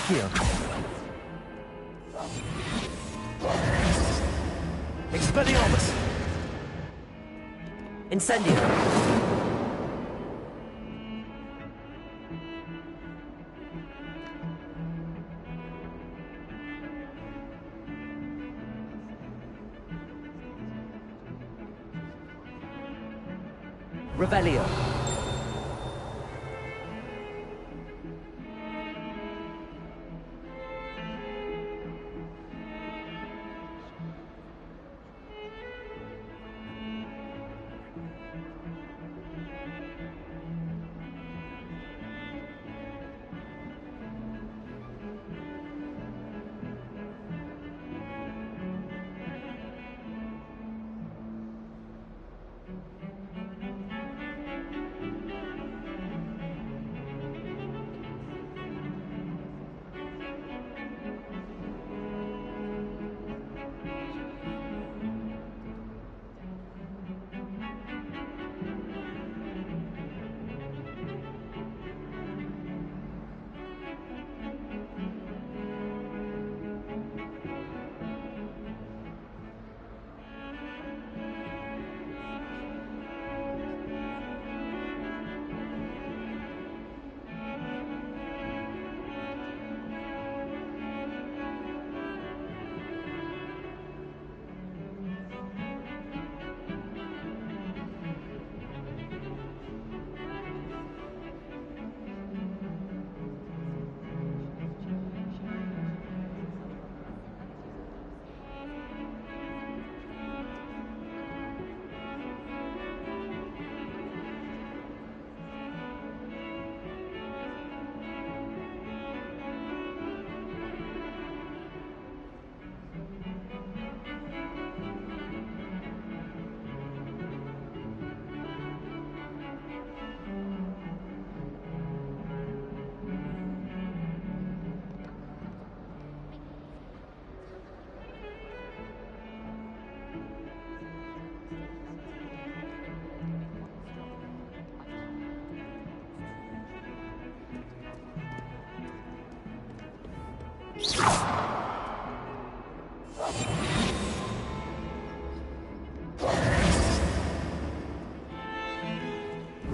Accio. Expelliarmus. Incendio. Revelio.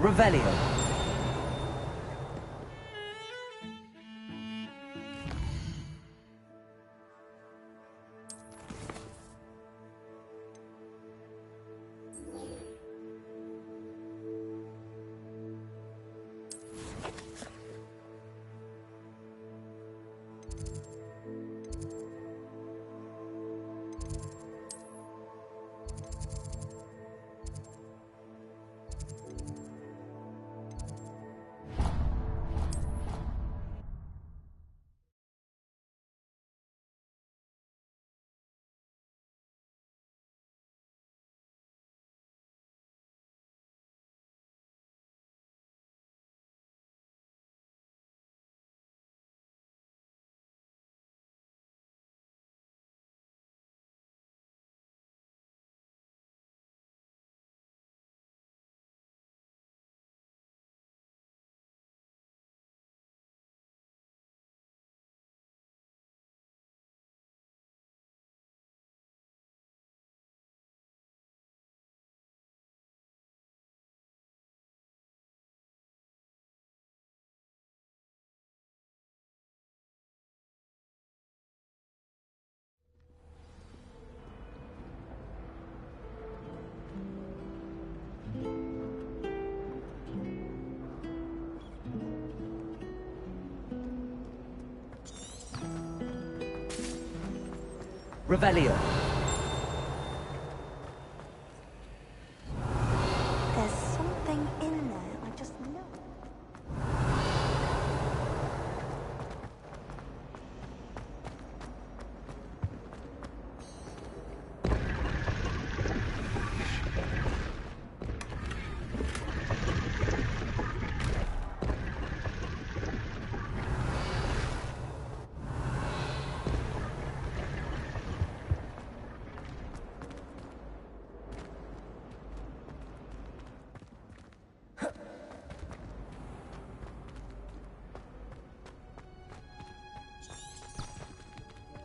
Revelio. Revelio. There's something in there, I just know.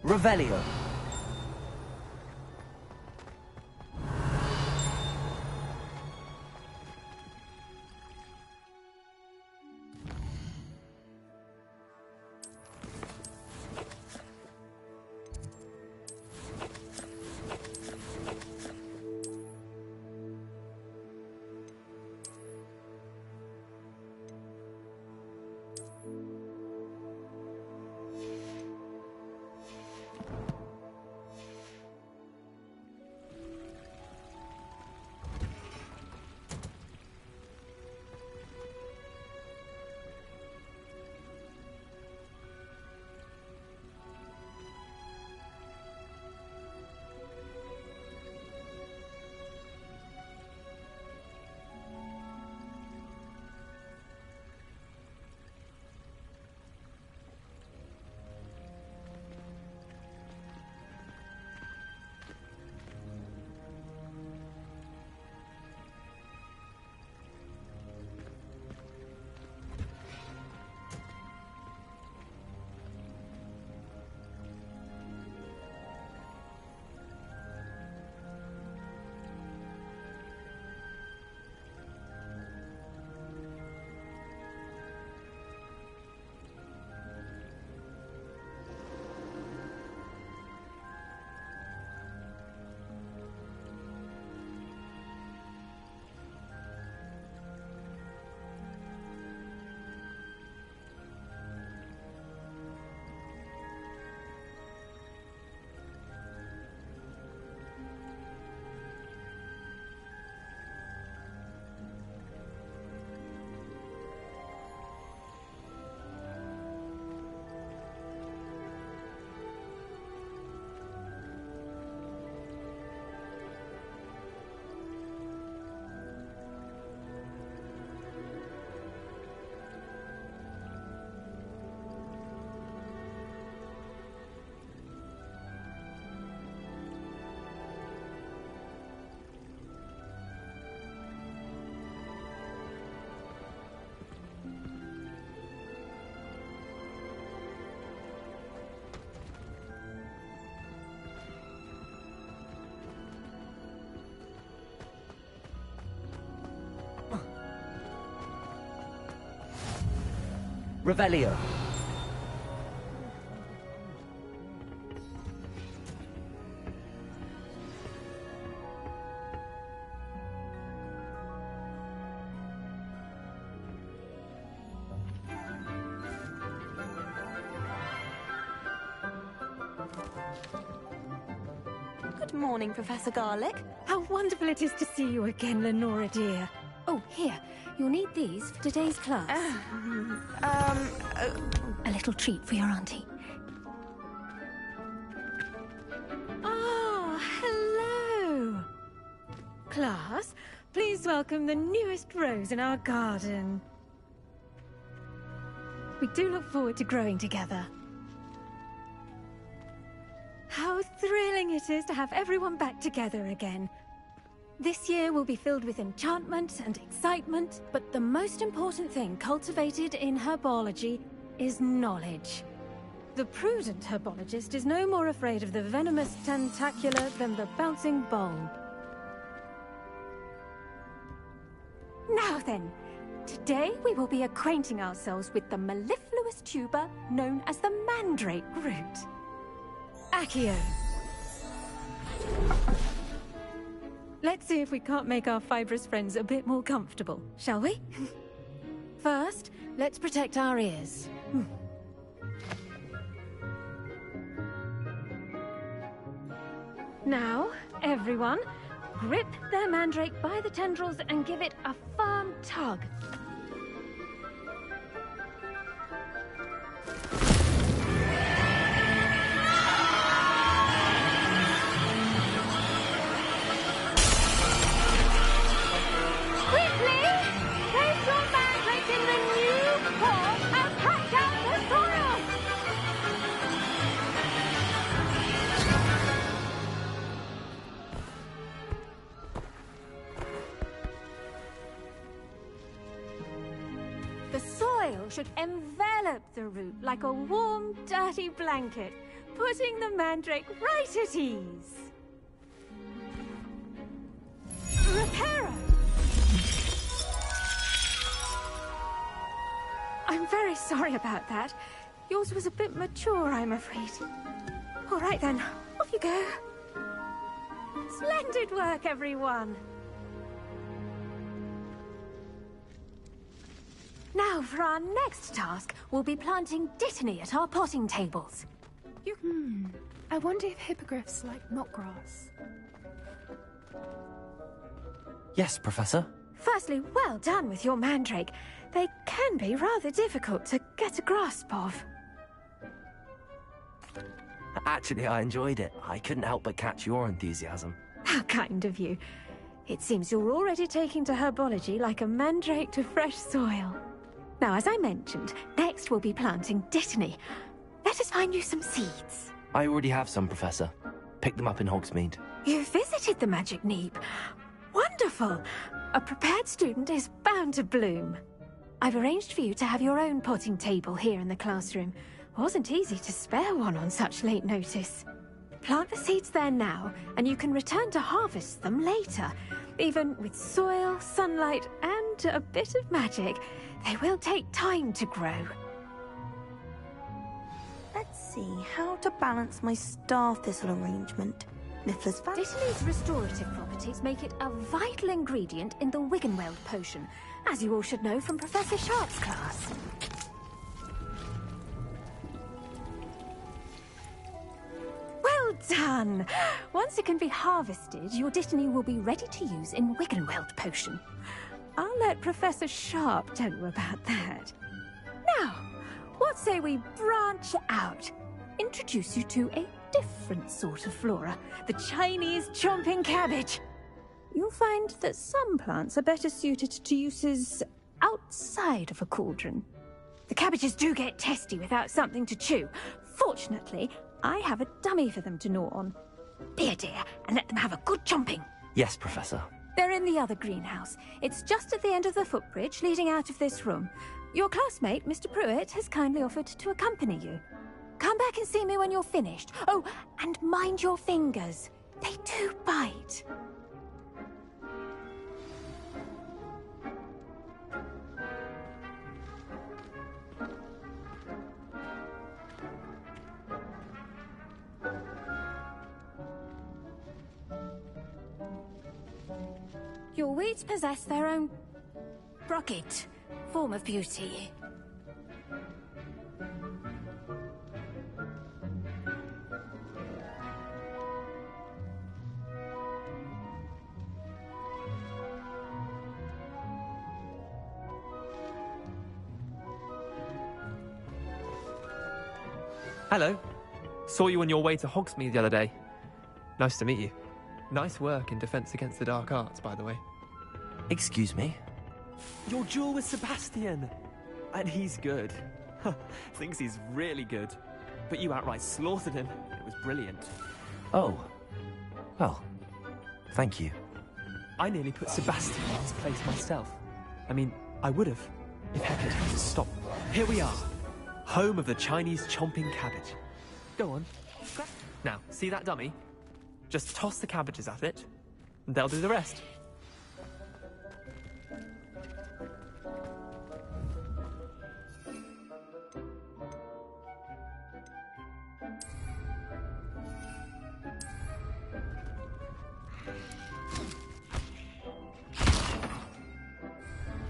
Revelio. Revelio. Good morning, Professor Garlic. How wonderful it is to see you again, Lenora dear. Oh, here. You'll need these for today's class. A little treat for your auntie. Ah, hello. Class, please welcome the newest rose in our garden. We do look forward to growing together. How thrilling it is to have everyone back together again. This year will be filled with enchantment and excitement, but the most important thing cultivated in herbology is knowledge. The prudent herbologist is no more afraid of the venomous tentacula than the bouncing bulb. Now then, today we will be acquainting ourselves with the mellifluous tuber known as the mandrake root. Accio. Let's see if we can't make our fibrous friends a bit more comfortable, shall we? First, let's protect our ears. Now, everyone, grip their mandrake by the tendrils and give it a firm tug. Should envelop the root like a warm, dirty blanket, putting the mandrake right at ease. Reparo! I'm very sorry about that. Yours was a bit mature, I'm afraid. All right then, off you go. Splendid work, everyone. Now, for our next task, we'll be planting dittany at our potting tables. I wonder if hippogriffs like knotgrass. Yes, Professor. Firstly, well done with your mandrake. They can be rather difficult to get a grasp of. Actually, I enjoyed it. I couldn't help but catch your enthusiasm. How kind of you. It seems you're already taking to herbology like a mandrake to fresh soil. Now, as I mentioned, next we'll be planting dittany. Let us find you some seeds. I already have some, Professor. Picked them up in Hogsmeade. You visited the Magic Neep. Wonderful! A prepared student is bound to bloom. I've arranged for you to have your own potting table here in the classroom. Wasn't easy to spare one on such late notice. Plant the seeds there now, and you can return to harvest them later. Even with soil, sunlight, and a bit of magic, they will take time to grow. Let's see how to balance my star thistle arrangement. Niffler's fan. Dittany's restorative properties make it a vital ingredient in the Wiggenweld potion, as you all should know from Professor Sharp's class. Well done! Once it can be harvested, your dittany will be ready to use in Wiggenweld potion. I'll let Professor Sharp tell you about that. Now, what say we branch out? Introduce you to a different sort of flora, the Chinese chomping cabbage. You'll find that some plants are better suited to uses outside of a cauldron. The cabbages do get testy without something to chew. Fortunately, I have a dummy for them to gnaw on. Be a dear and let them have a good chomping. Yes, Professor. They're in the other greenhouse. It's just at the end of the footbridge leading out of this room. Your classmate, Mr. Pruitt, has kindly offered to accompany you. Come back and see me when you're finished. Oh, and mind your fingers. They do bite. Your weeds possess their own rugged form of beauty. Hello. Saw you on your way to Hogsmeade the other day. Nice to meet you. Nice work in Defense Against the Dark Arts, by the way. Excuse me? Your duel with Sebastian! And he's good. Thinks he's really good. But you outright slaughtered him. It was brilliant. Oh. Well, thank you. I nearly put Sebastian in his place myself. I mean, I would have, if Hecate hadn't stopped. Here we are. Home of the Chinese chomping cabbage. Go on. Now, see that dummy? Just toss the cabbages at it, and they'll do the rest.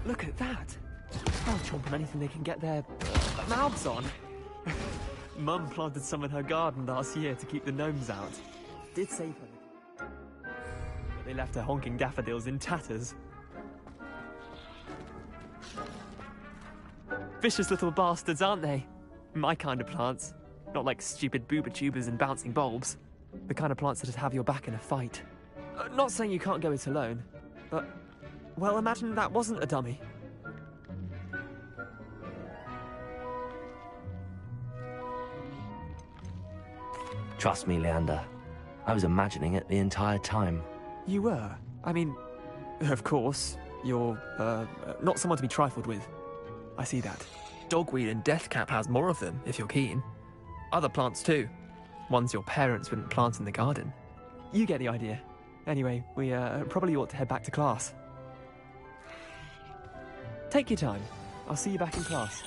Look at that! They'll chomp on anything they can get their mouths on. Mum planted some in her garden last year to keep the gnomes out. Did save her. But they left her honking daffodils in tatters. Vicious little bastards, aren't they? My kind of plants. Not like stupid booba tubers and bouncing bulbs. The kind of plants that'd have your back in a fight. Not saying you can't go it alone, but... well, imagine that wasn't a dummy. Trust me, Leander. I was imagining it the entire time. You were? I mean, of course, you're, not someone to be trifled with. I see that. Dogweed and deathcap has more of them, if you're keen. Other plants too. Ones your parents wouldn't plant in the garden. You get the idea. Anyway, we probably ought to head back to class. Take your time. I'll see you back in class.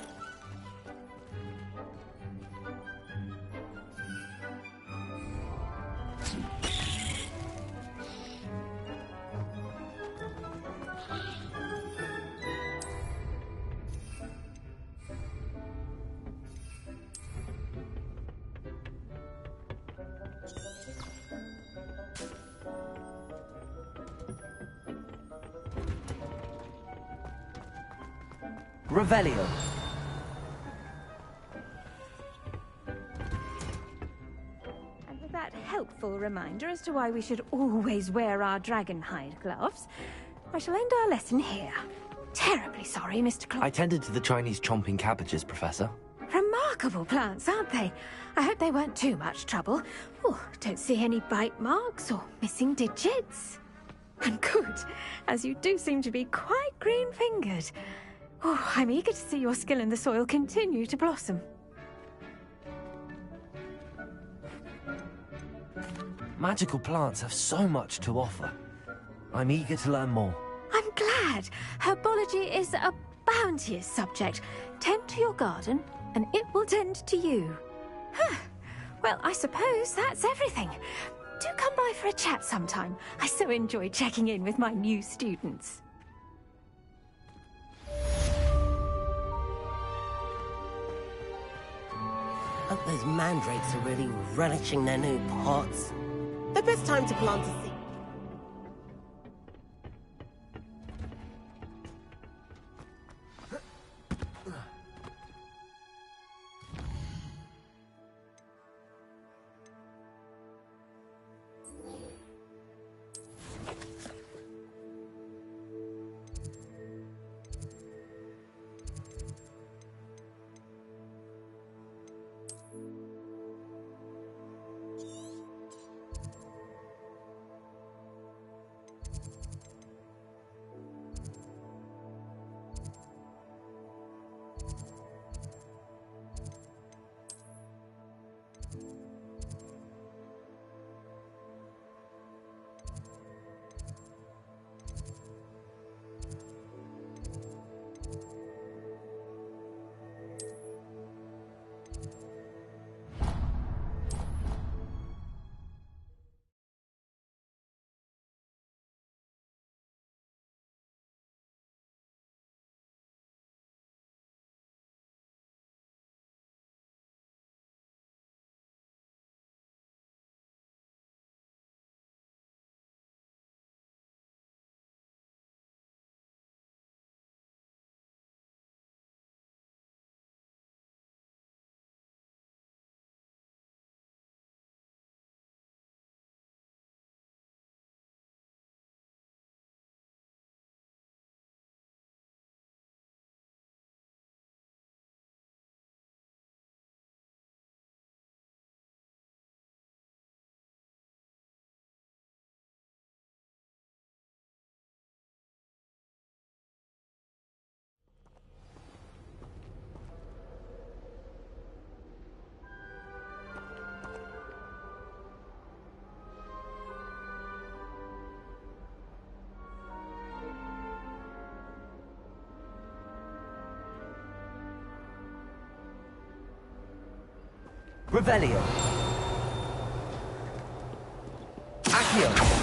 Revelio. And with that helpful reminder as to why we should always wear our dragon hide gloves, I shall end our lesson here. Terribly sorry, Mr. Clark. I tended to the Chinese chomping cabbages, Professor. Remarkable plants, aren't they? I hope they weren't too much trouble. Oh, don't see any bite marks or missing digits. And good, as you do seem to be quite green-fingered. Oh, I'm eager to see your skill in the soil continue to blossom. Magical plants have so much to offer. I'm eager to learn more. I'm glad. Herbology is a bounteous subject. Tend to your garden, and it will tend to you. Huh. Well, I suppose that's everything. Do come by for a chat sometime. I so enjoy checking in with my new students. Hope those mandrakes are really relishing their new pots. The best time to plant a seed. Revelio. Accio.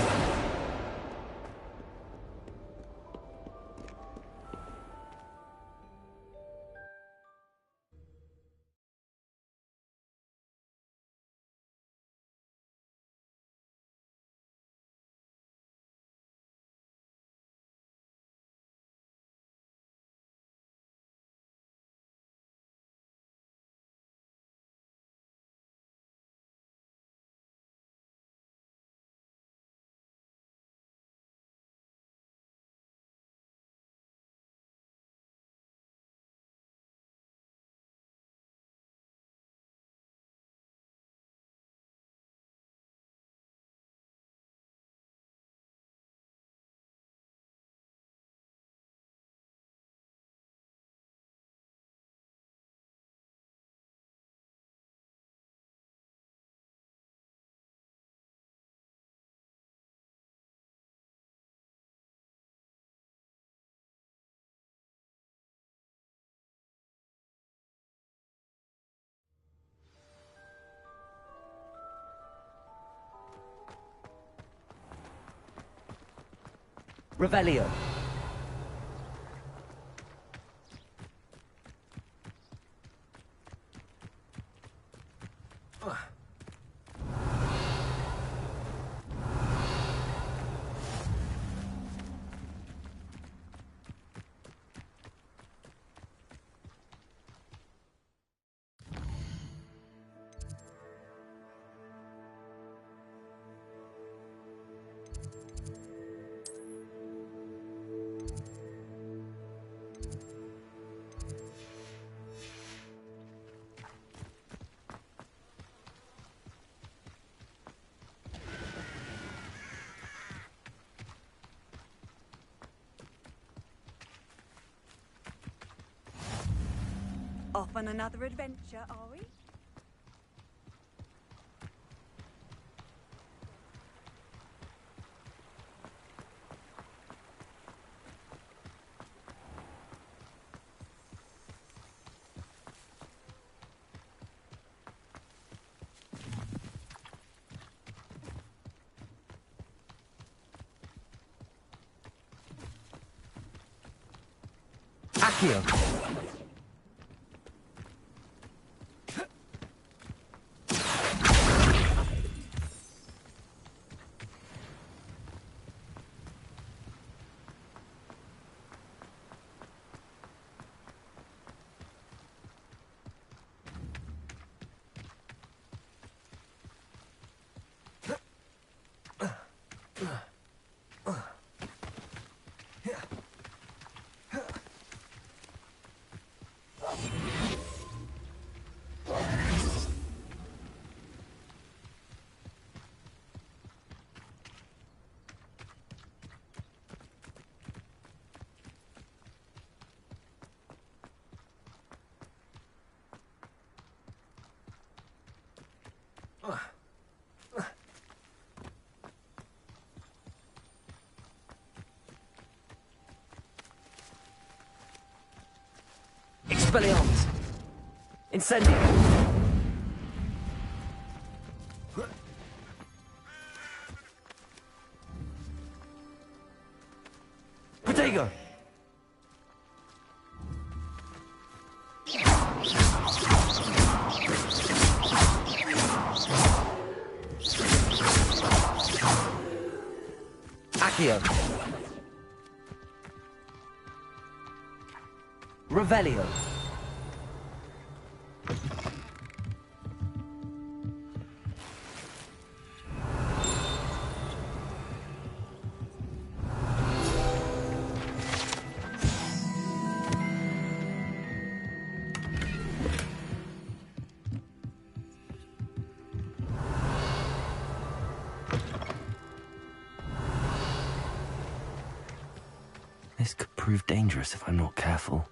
Revelio. Off on another adventure, are we? Accio. Expelliarmus! Incendio! Protego! Accio! Revelio! This could prove dangerous if I'm not careful.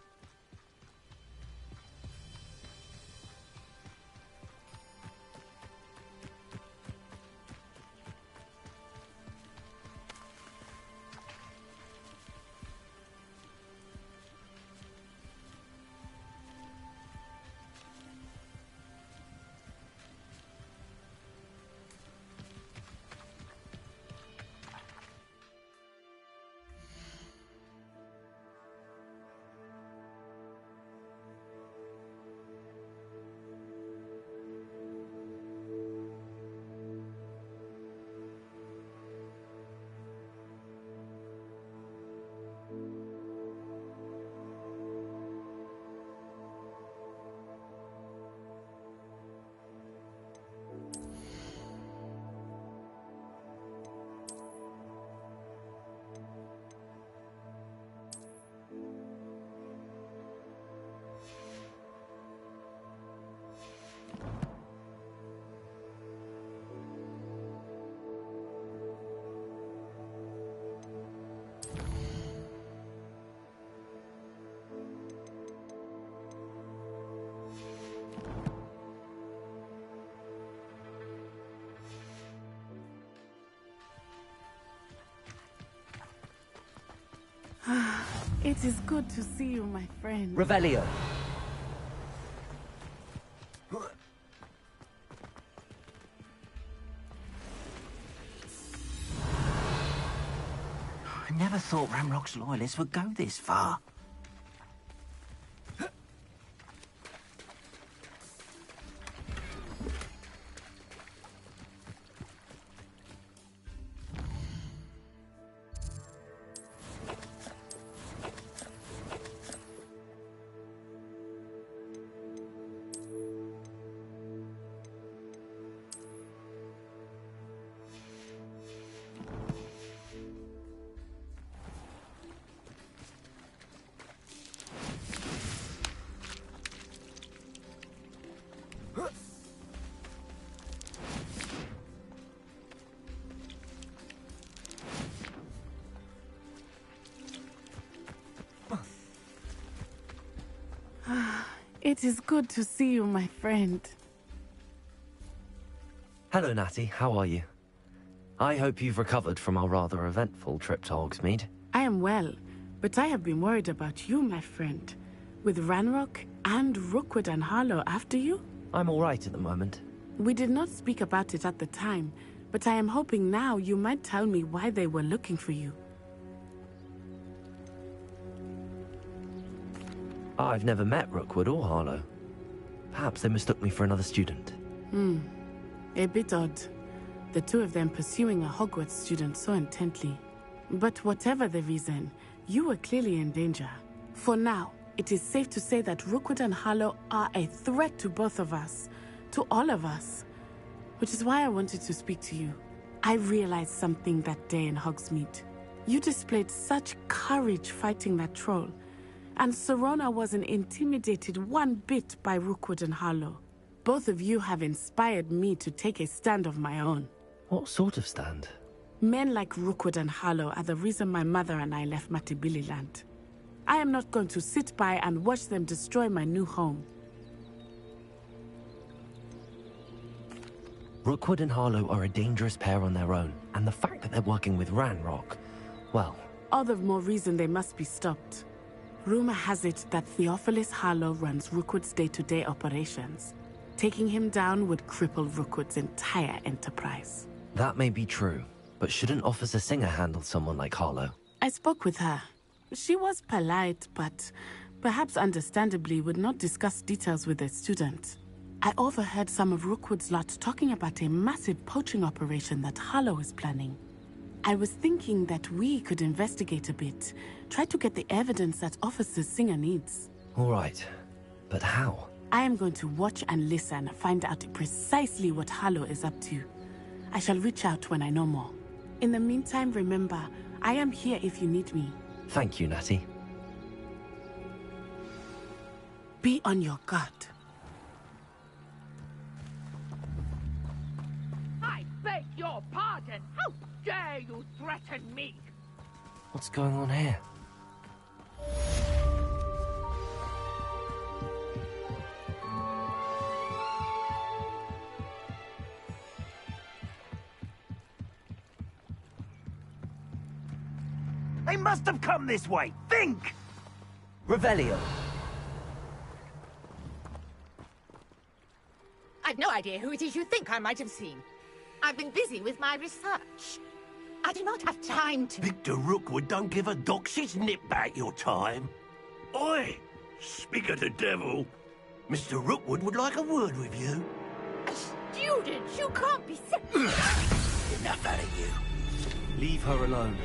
It is good to see you, my friend. Revelio. I never thought Ramrock's loyalists would go this far. It is good to see you, my friend. Hello, Natty. How are you? I hope you've recovered from our rather eventful trip to Hogsmeade. I am well, but I have been worried about you, my friend. With Ranrock and Rookwood and Harlow after you? I'm all right at the moment. We did not speak about it at the time, but I am hoping now you might tell me why they were looking for you. I've never met Rookwood or Harlow. Perhaps they mistook me for another student. A bit odd. The two of them pursuing a Hogwarts student so intently. But whatever the reason, you were clearly in danger. For now, it is safe to say that Rookwood and Harlow are a threat to both of us. To all of us. Which is why I wanted to speak to you. I realized something that day in Hogsmeade. You displayed such courage fighting that troll. And Serona wasn't intimidated one bit by Rookwood and Harlow. Both of you have inspired me to take a stand of my own. What sort of stand? Men like Rookwood and Harlow are the reason my mother and I left Matibili land. I am not going to sit by and watch them destroy my new home. Rookwood and Harlow are a dangerous pair on their own, and the fact that they're working with Ranrock, well... All the more reason they must be stopped. Rumor has it that Theophilus Harlow runs Rookwood's day-to-day operations. Taking him down would cripple Rookwood's entire enterprise. That may be true, but shouldn't Officer Singer handle someone like Harlow? I spoke with her. She was polite, but perhaps understandably would not discuss details with a student. I overheard some of Rookwood's lot talking about a massive poaching operation that Harlow is planning. I was thinking that we could investigate a bit, try to get the evidence that Officer Singer needs. All right, but how? I am going to watch and listen, find out precisely what Harlow is up to. I shall reach out when I know more. In the meantime, remember, I am here if you need me. Thank you, Natty. Be on your guard. I beg your pardon! How dare you threaten me? What's going on here? They must have come this way. Think! Revelio. I've no idea who it is you think I might have seen. I've been busy with my research. I do not have time to... Victor Rookwood don't give a doxy's nip back your time. Oi! Speak of the devil. Mr. Rookwood would like a word with you. A student? You can't be... Enough out of you. Leave her alone.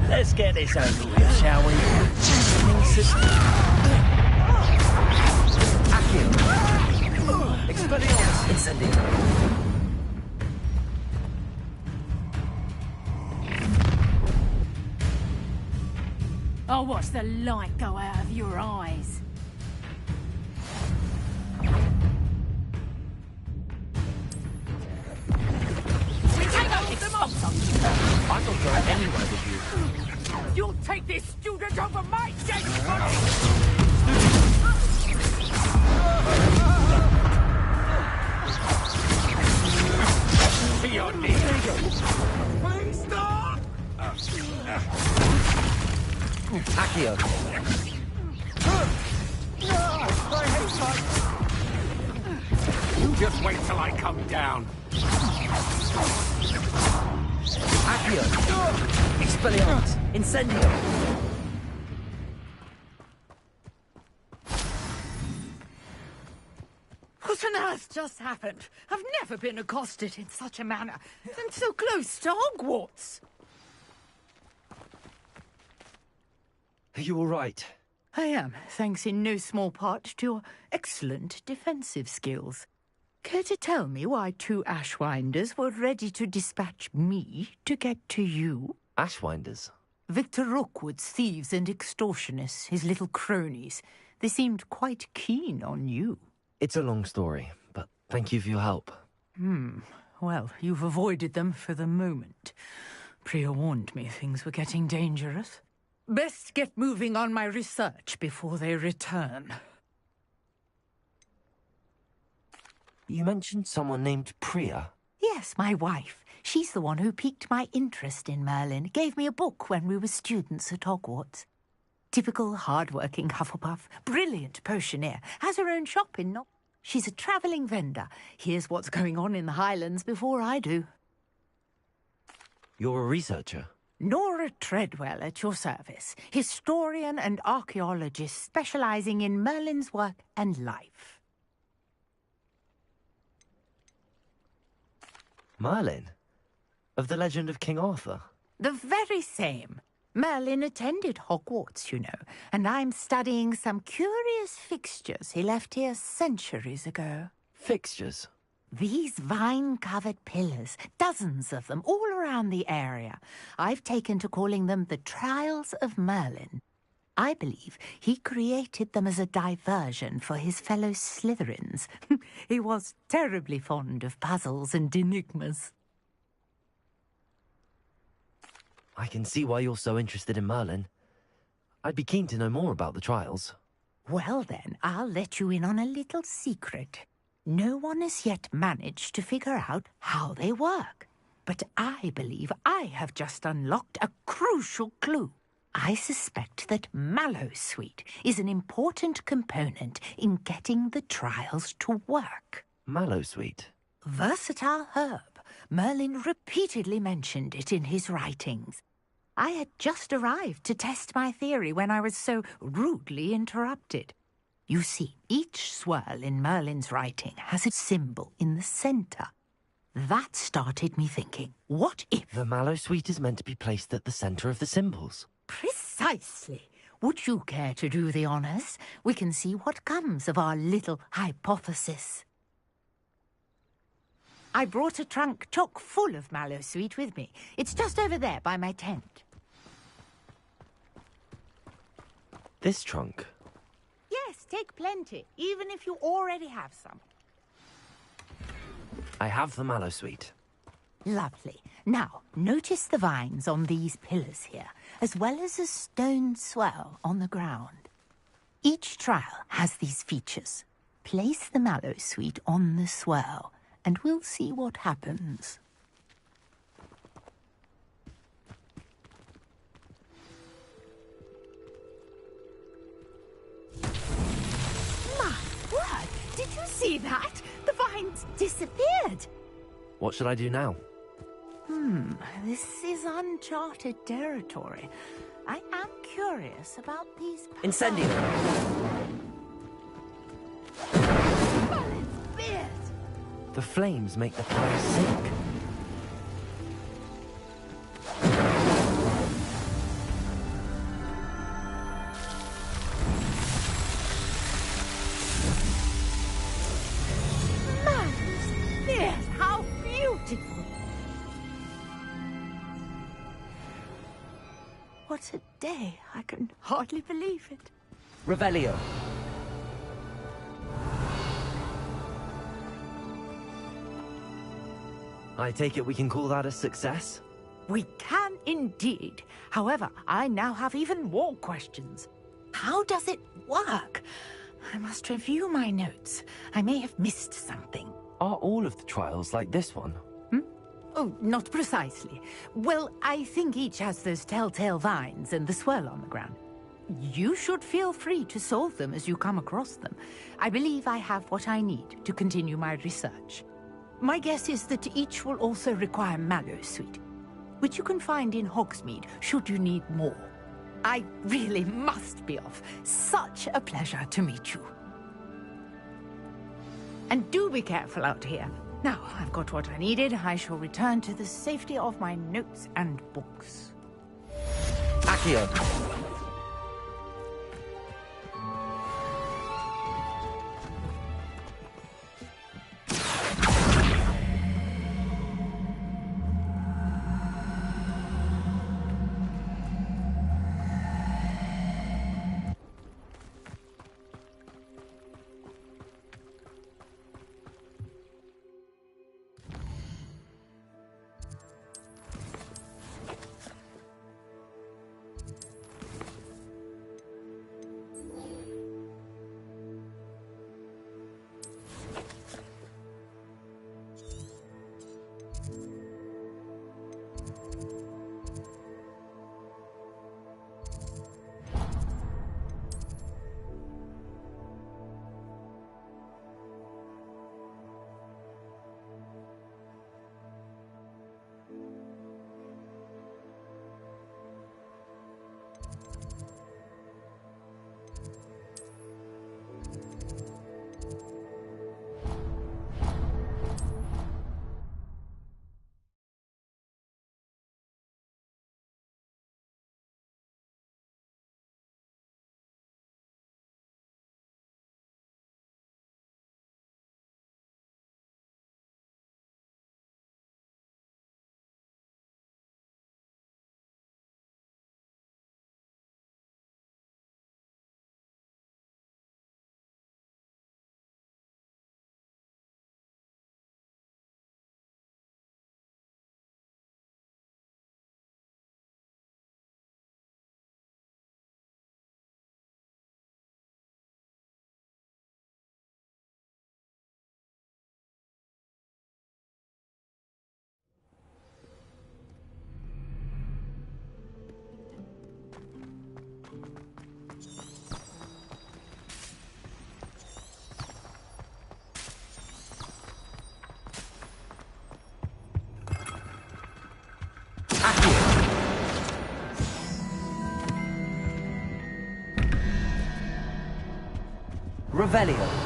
Let's get this over with, shall we? Accio. Expelliarmus Incendium. I'll watch the light go out of your eyes. I'm not going anywhere with you. You'll take this student over my dead body! To your knees! Please stop! Accio. You just wait till I come down. Accio! Expelliarmus! Incendio! What on earth just happened? I've never been accosted in such a manner, and so close to Hogwarts. Are you all right? I am, thanks in no small part to your excellent defensive skills. Care to tell me why 2 Ashwinders were ready to dispatch me to get to you? Ashwinders? Victor Rookwood's thieves and extortionists, his little cronies. They seemed quite keen on you. It's a long story, but thank you for your help. Well, you've avoided them for the moment. Priya warned me things were getting dangerous. Best get moving on my research before they return. You mentioned someone named Priya. Yes, my wife. She's the one who piqued my interest in Merlin. Gave me a book when we were students at Hogwarts. Typical hard-working Hufflepuff. Brilliant potioneer. Has her own shop in She's a travelling vendor. Hears what's going on in the Highlands before I do. You're a researcher? Nora Treadwell at your service. Historian and archaeologist specialising in Merlin's work and life. Merlin? Of the legend of King Arthur? The very same. Merlin attended Hogwarts, you know, and I'm studying some curious fixtures he left here centuries ago. Fixtures? These vine-covered pillars, dozens of them, all around the area. I've taken to calling them the Trials of Merlin. I believe he created them as a diversion for his fellow Slytherins. He was terribly fond of puzzles and enigmas. I can see why you're so interested in Merlin. I'd be keen to know more about the trials. Well then, I'll let you in on a little secret. No one has yet managed to figure out how they work. But I believe I have just unlocked a crucial clue. I suspect that Mallowsweet is an important component in getting the trials to work. Mallowsweet? Versatile herb. Merlin repeatedly mentioned it in his writings. I had just arrived to test my theory when I was so rudely interrupted. You see, each swirl in Merlin's writing has a symbol in the centre. That started me thinking, what if... The Mallowsweet is meant to be placed at the centre of the symbols. Precisely. Would you care to do the honours? We can see what comes of our little hypothesis. I brought a trunk chock full of Mallowsweet with me. It's just over there by my tent. This trunk? Yes, take plenty, even if you already have some. I have the Mallowsweet. Lovely. Now, notice the vines on these pillars here, as well as a stone swirl on the ground. Each trial has these features. Place the Mallowsweet on the swirl, and we'll see what happens. My word! Did you see that? The vines disappeared! What should I do now? This is uncharted territory. I am curious about these... Incendio! Merlin's beard! The flames make the fire sink. Merlin's beard! How beautiful! What a day! I can hardly believe it. Revelio. I take it we can call that a success? We can indeed. However, I now have even more questions. How does it work? I must review my notes. I may have missed something. Are all of the trials like this one? Oh, not precisely. Well, I think each has those telltale vines and the swirl on the ground. You should feel free to solve them as you come across them. I believe I have what I need to continue my research. My guess is that each will also require mallowsweet, which you can find in Hogsmeade should you need more. I really must be off. Such a pleasure to meet you. And do be careful out here. Now, I've got what I needed. I shall return to the safety of my notes and books. Accio. Revelio.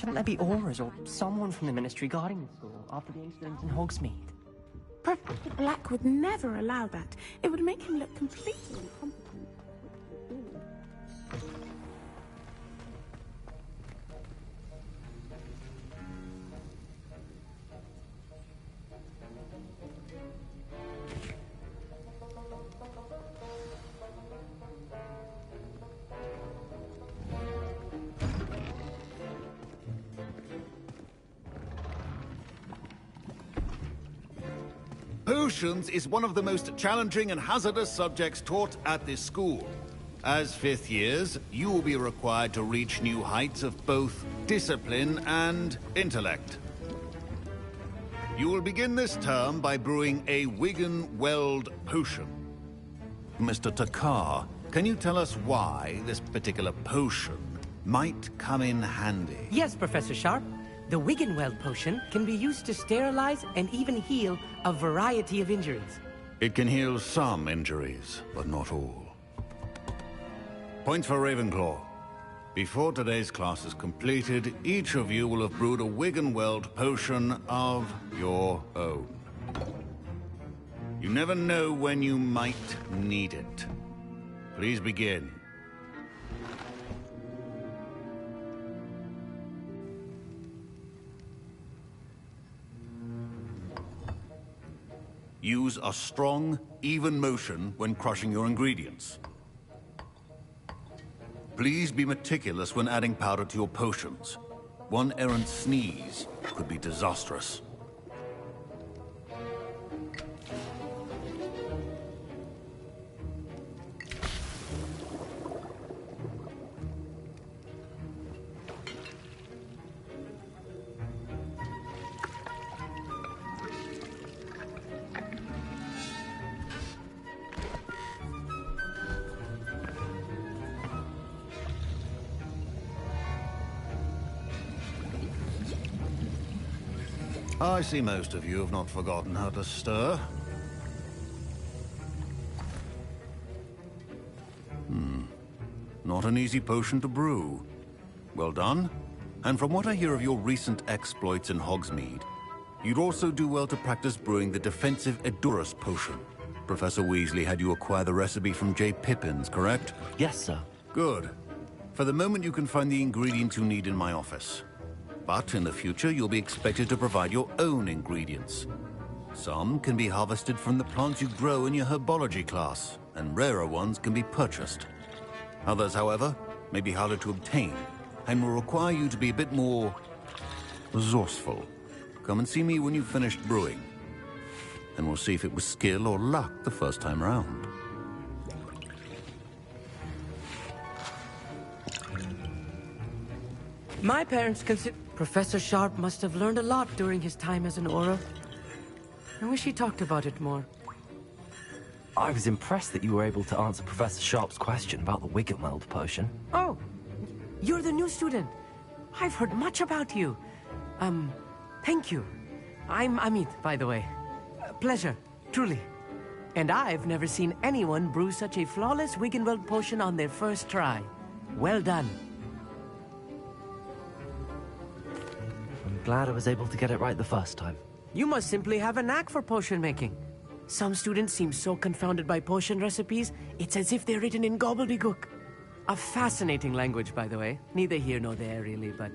Shouldn't there be auras or someone from the Ministry guarding the school after the incident in Hogsmeade? Professor Black would never allow that. It would make him look completely incompetent. Potions is one of the most challenging and hazardous subjects taught at this school. As fifth years, you will be required to reach new heights of both discipline and intellect. You will begin this term by brewing a Wiggenweld potion. Mr. Takar, can you tell us why this particular potion might come in handy? Yes, Professor Sharp. The Wiggenweld potion can be used to sterilize and even heal a variety of injuries. It can heal some injuries, but not all. Points for Ravenclaw. Before today's class is completed, each of you will have brewed a Wiggenweld potion of your own. You never know when you might need it. Please begin. Use a strong, even motion when crushing your ingredients. Please be meticulous when adding powder to your potions. One errant sneeze could be disastrous. I see most of you have not forgotten how to stir. Not an easy potion to brew. Well done. And from what I hear of your recent exploits in Hogsmeade, you'd also do well to practice brewing the defensive Edurus potion. Professor Weasley had you acquire the recipe from J. Pippins, correct? Yes, sir. Good. For the moment, you can find the ingredients you need in my office. But in the future, you'll be expected to provide your own ingredients. Some can be harvested from the plants you grow in your herbology class, and rarer ones can be purchased. Others, however, may be harder to obtain, and will require you to be a bit more resourceful. Come and see me when you've finished brewing, and we'll see if it was skill or luck the first time round. My parents consider... Professor Sharp must have learned a lot during his time as an Auror. I wish he talked about it more. I was impressed that you were able to answer Professor Sharp's question about the Wiggenweld potion. Oh, you're the new student. I've heard much about you. Thank you. I'm Amit, by the way. Pleasure, truly. And I've never seen anyone brew such a flawless Wiggenweld potion on their first try. Well done. I'm glad I was able to get it right the first time. You must simply have a knack for potion making. Some students seem so confounded by potion recipes, it's as if they're written in gobbledygook. A fascinating language, by the way. Neither here nor there, really, but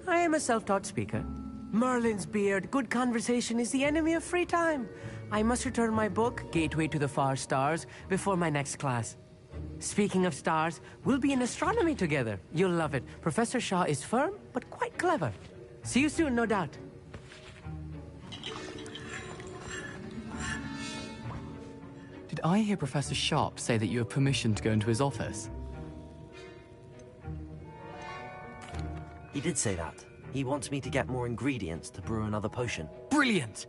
I am a self-taught speaker. Merlin's beard, good conversation is the enemy of free time. I must return my book, Gateway to the Far Stars, before my next class. Speaking of stars, we'll be in astronomy together. You'll love it. Professor Shaw is firm, but quite clever. See you soon, no doubt. Did I hear Professor Sharp say that you have permission to go into his office? He did say that. He wants me to get more ingredients to brew another potion. Brilliant!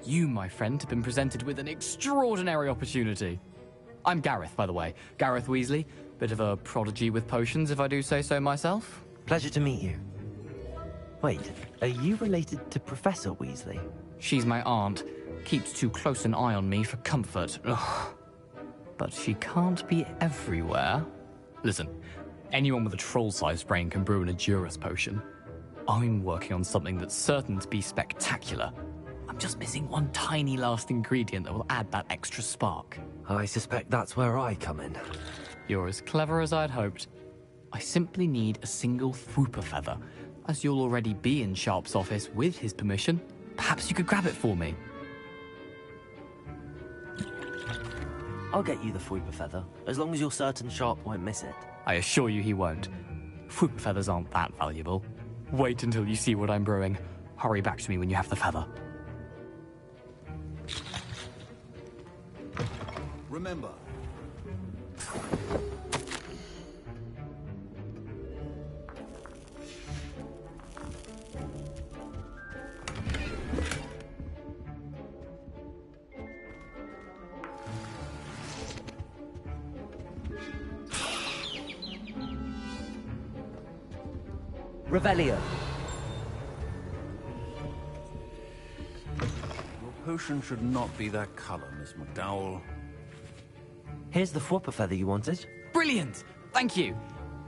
You, my friend, have been presented with an extraordinary opportunity. I'm Gareth, by the way. Gareth Weasley. Bit of a prodigy with potions, if I do say so myself. Pleasure to meet you. Wait, are you related to Professor Weasley? She's my aunt. Keeps too close an eye on me for comfort. Ugh. But she can't be everywhere. Listen, anyone with a troll-sized brain can brew an Edurus potion. I'm working on something that's certain to be spectacular. I'm just missing one tiny last ingredient that will add that extra spark. I suspect that's where I come in. You're as clever as I'd hoped. I simply need a single Fwooper feather. As you'll already be in Sharp's office with his permission, perhaps you could grab it for me. I'll get you the Fwooper feather, as long as you're certain Sharp won't miss it. I assure you he won't. Fwooper feathers aren't that valuable. Wait until you see what I'm brewing. Hurry back to me when you have the feather. Remember. Revelio. Your potion should not be that color, Miss McDowell. Here's the Fwooper feather you wanted. Brilliant! Thank you!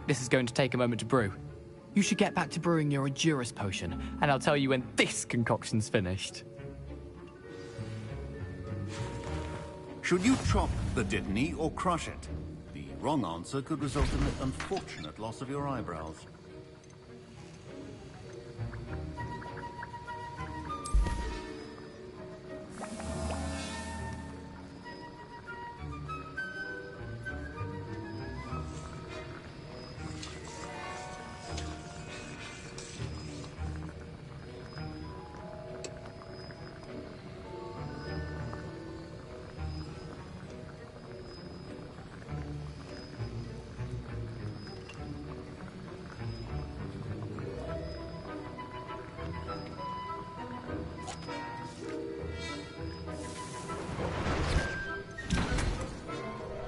This is going to take a moment to brew. You should get back to brewing your Endurus potion, and I'll tell you when this concoction's finished. Should you chop the Dittany or crush it? The wrong answer could result in the unfortunate loss of your eyebrows.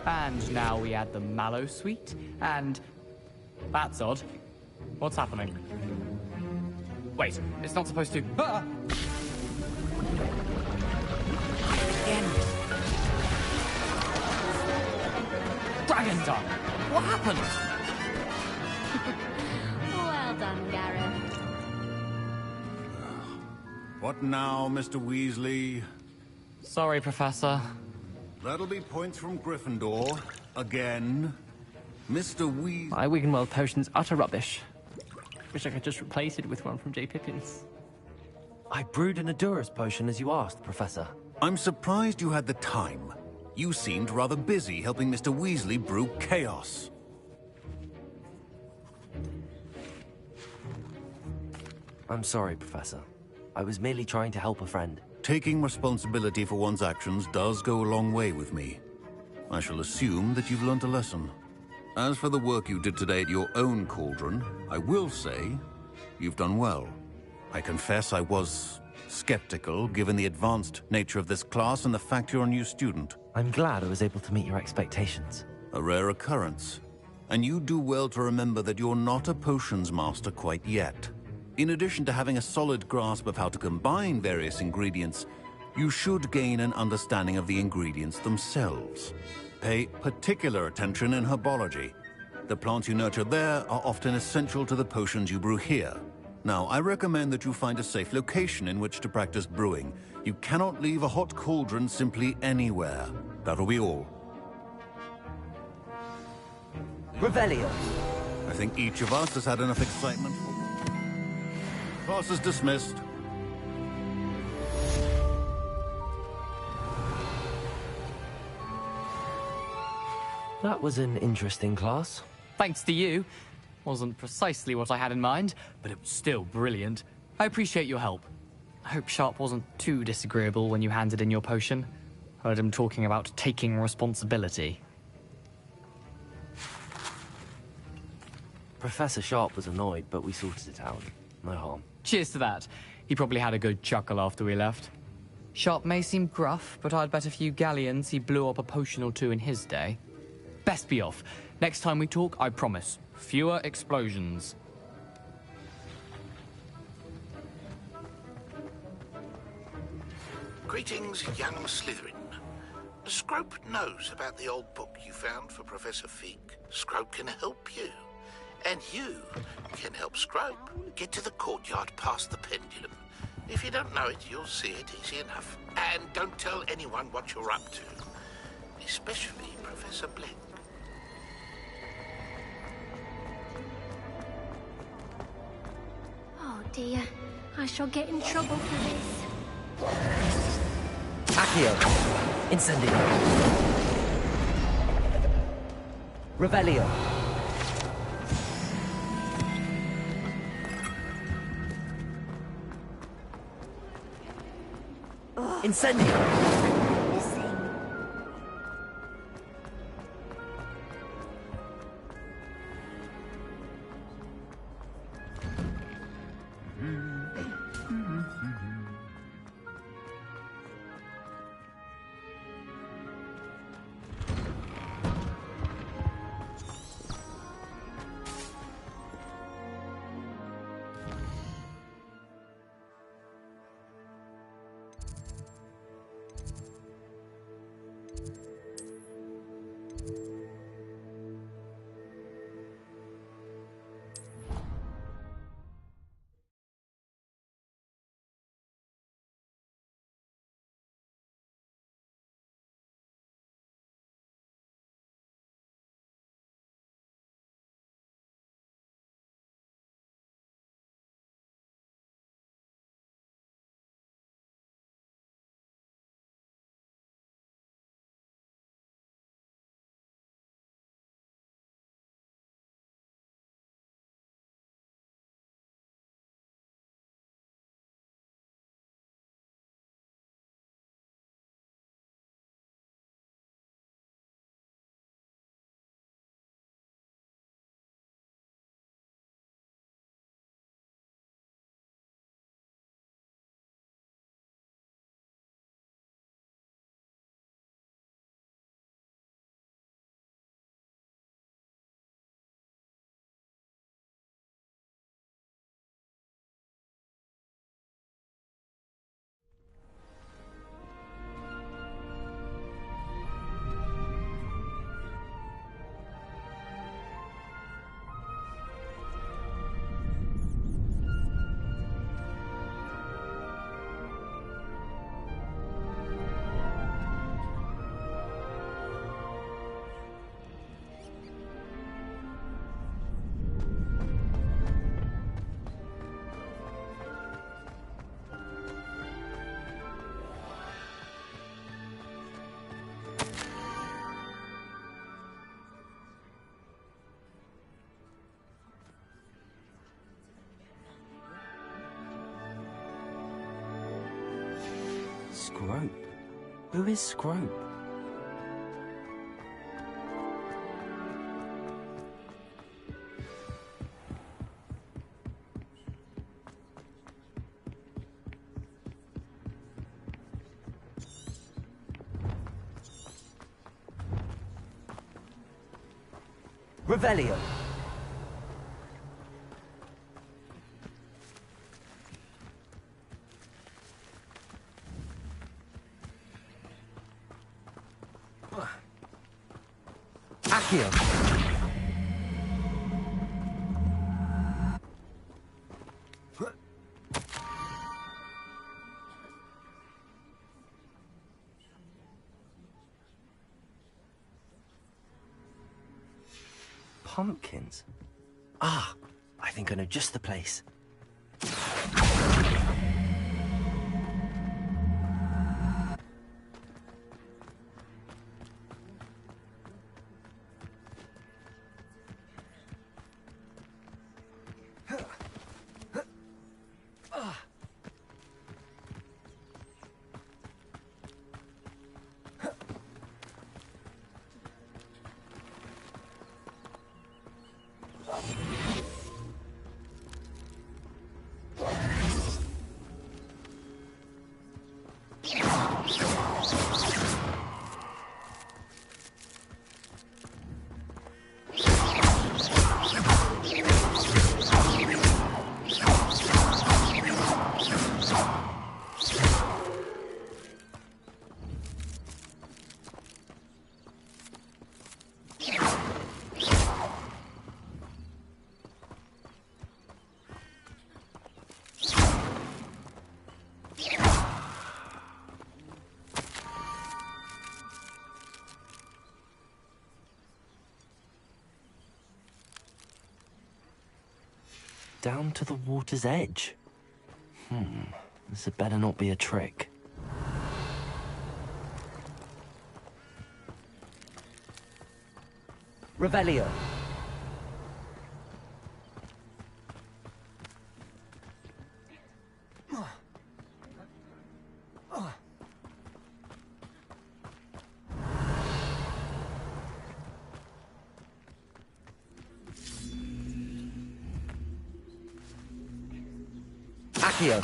And now we add the mallow sweet, and... That's odd. What's happening? Wait, it's not supposed to... Ah! Again. Dragon Tongue! What happened? Well done, Gareth. What now, Mr. Weasley? Sorry, Professor. That'll be points from Gryffindor. Again. Mr. Weasley... My Wiggenweld potion's utter rubbish. Wish I could just replace it with one from J. Pippin's. I brewed an Endurus potion as you asked, Professor. I'm surprised you had the time. You seemed rather busy helping Mr. Weasley brew chaos. I'm sorry, Professor. I was merely trying to help a friend. Taking responsibility for one's actions does go a long way with me. I shall assume that you've learnt a lesson. As for the work you did today at your own cauldron, I will say you've done well. I confess I was skeptical, given the advanced nature of this class and the fact you're a new student. I'm glad I was able to meet your expectations. A rare occurrence. And you do well to remember that you're not a potions master quite yet. In addition to having a solid grasp of how to combine various ingredients, you should gain an understanding of the ingredients themselves. Pay particular attention in herbology. The plants you nurture there are often essential to the potions you brew here. Now, I recommend that you find a safe location in which to practice brewing. You cannot leave a hot cauldron simply anywhere. That'll be all. Revelio. I think each of us has had enough excitement. Class is dismissed. That was an interesting class. Thanks to you. Wasn't precisely what I had in mind, but it was still brilliant. I appreciate your help. I hope Sharp wasn't too disagreeable when you handed in your potion. Heard him talking about taking responsibility. Professor Sharp was annoyed, but we sorted it out. No harm. Cheers to that. He probably had a good chuckle after we left. Sharp may seem gruff, but I'd bet a few galleons he blew up a potion or two in his day. Best be off. Next time we talk, I promise. Fewer explosions. Greetings, young Slytherin. Scrope knows about the old book you found for Professor Fig. Scrope can help you. And you can help Scrope get to the courtyard past the pendulum. If you don't know it, you'll see it easy enough. And don't tell anyone what you're up to. Especially Professor Blake. Oh dear, I shall get in trouble for this. Accio. Incendio. Revelio. Incendio. Scrope? Who is Scrope? Revelio. Accio. Pumpkins? Ah, I think I know just the place. Down to the water's edge. This had better not be a trick. Revelio. Accio.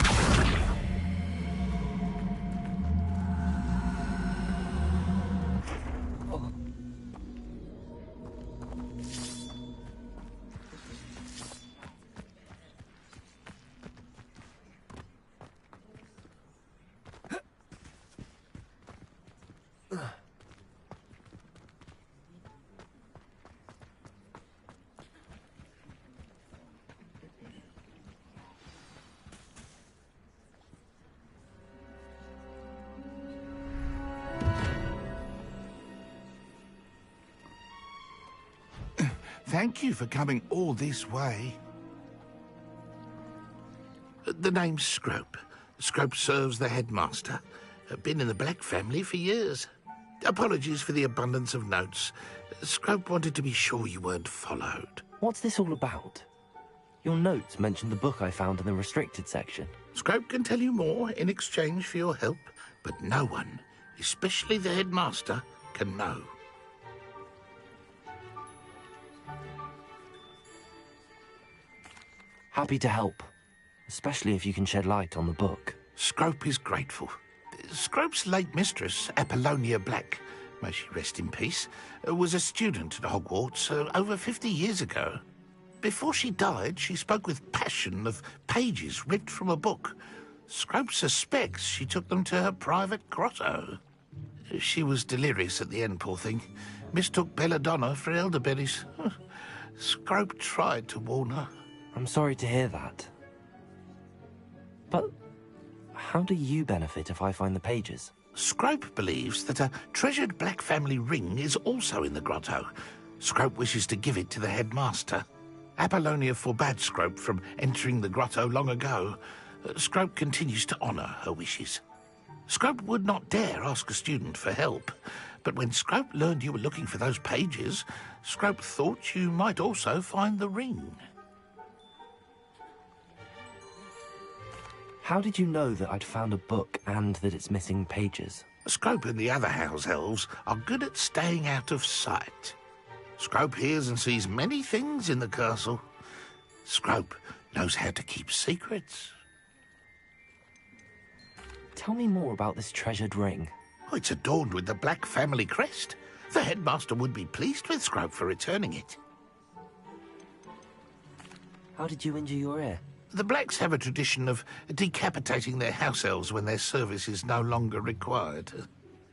Thank you for coming all this way. The name's Scrope. Scrope serves the headmaster. Been in the Black family for years. Apologies for the abundance of notes. Scrope wanted to be sure you weren't followed. What's this all about? Your notes mentioned the book I found in the restricted section. Scrope can tell you more in exchange for your help, but no one, especially the headmaster, can know. Happy to help, especially if you can shed light on the book. Scrope is grateful. Scrope's late mistress, Apollonia Black, may she rest in peace, was a student at Hogwarts over 50 years ago. Before she died, she spoke with passion of pages ripped from a book. Scrope suspects she took them to her private grotto. She was delirious at the end, poor thing. Mistook belladonna for elderberries. Scrope tried to warn her. I'm sorry to hear that. But how do you benefit if I find the pages? Scrope believes that a treasured Black family ring is also in the grotto. Scrope wishes to give it to the headmaster. Apollonia forbade Scrope from entering the grotto long ago. Scrope continues to honour her wishes. Scrope would not dare ask a student for help, but when Scrope learned you were looking for those pages, Scrope thought you might also find the ring. How did you know that I'd found a book and that it's missing pages? Scrope and the other house elves are good at staying out of sight. Scrope hears and sees many things in the castle. Scrope knows how to keep secrets. Tell me more about this treasured ring. Oh, it's adorned with the Black family crest. The headmaster would be pleased with Scrope for returning it. How did you injure your ear? The Blacks have a tradition of decapitating their house elves when their service is no longer required.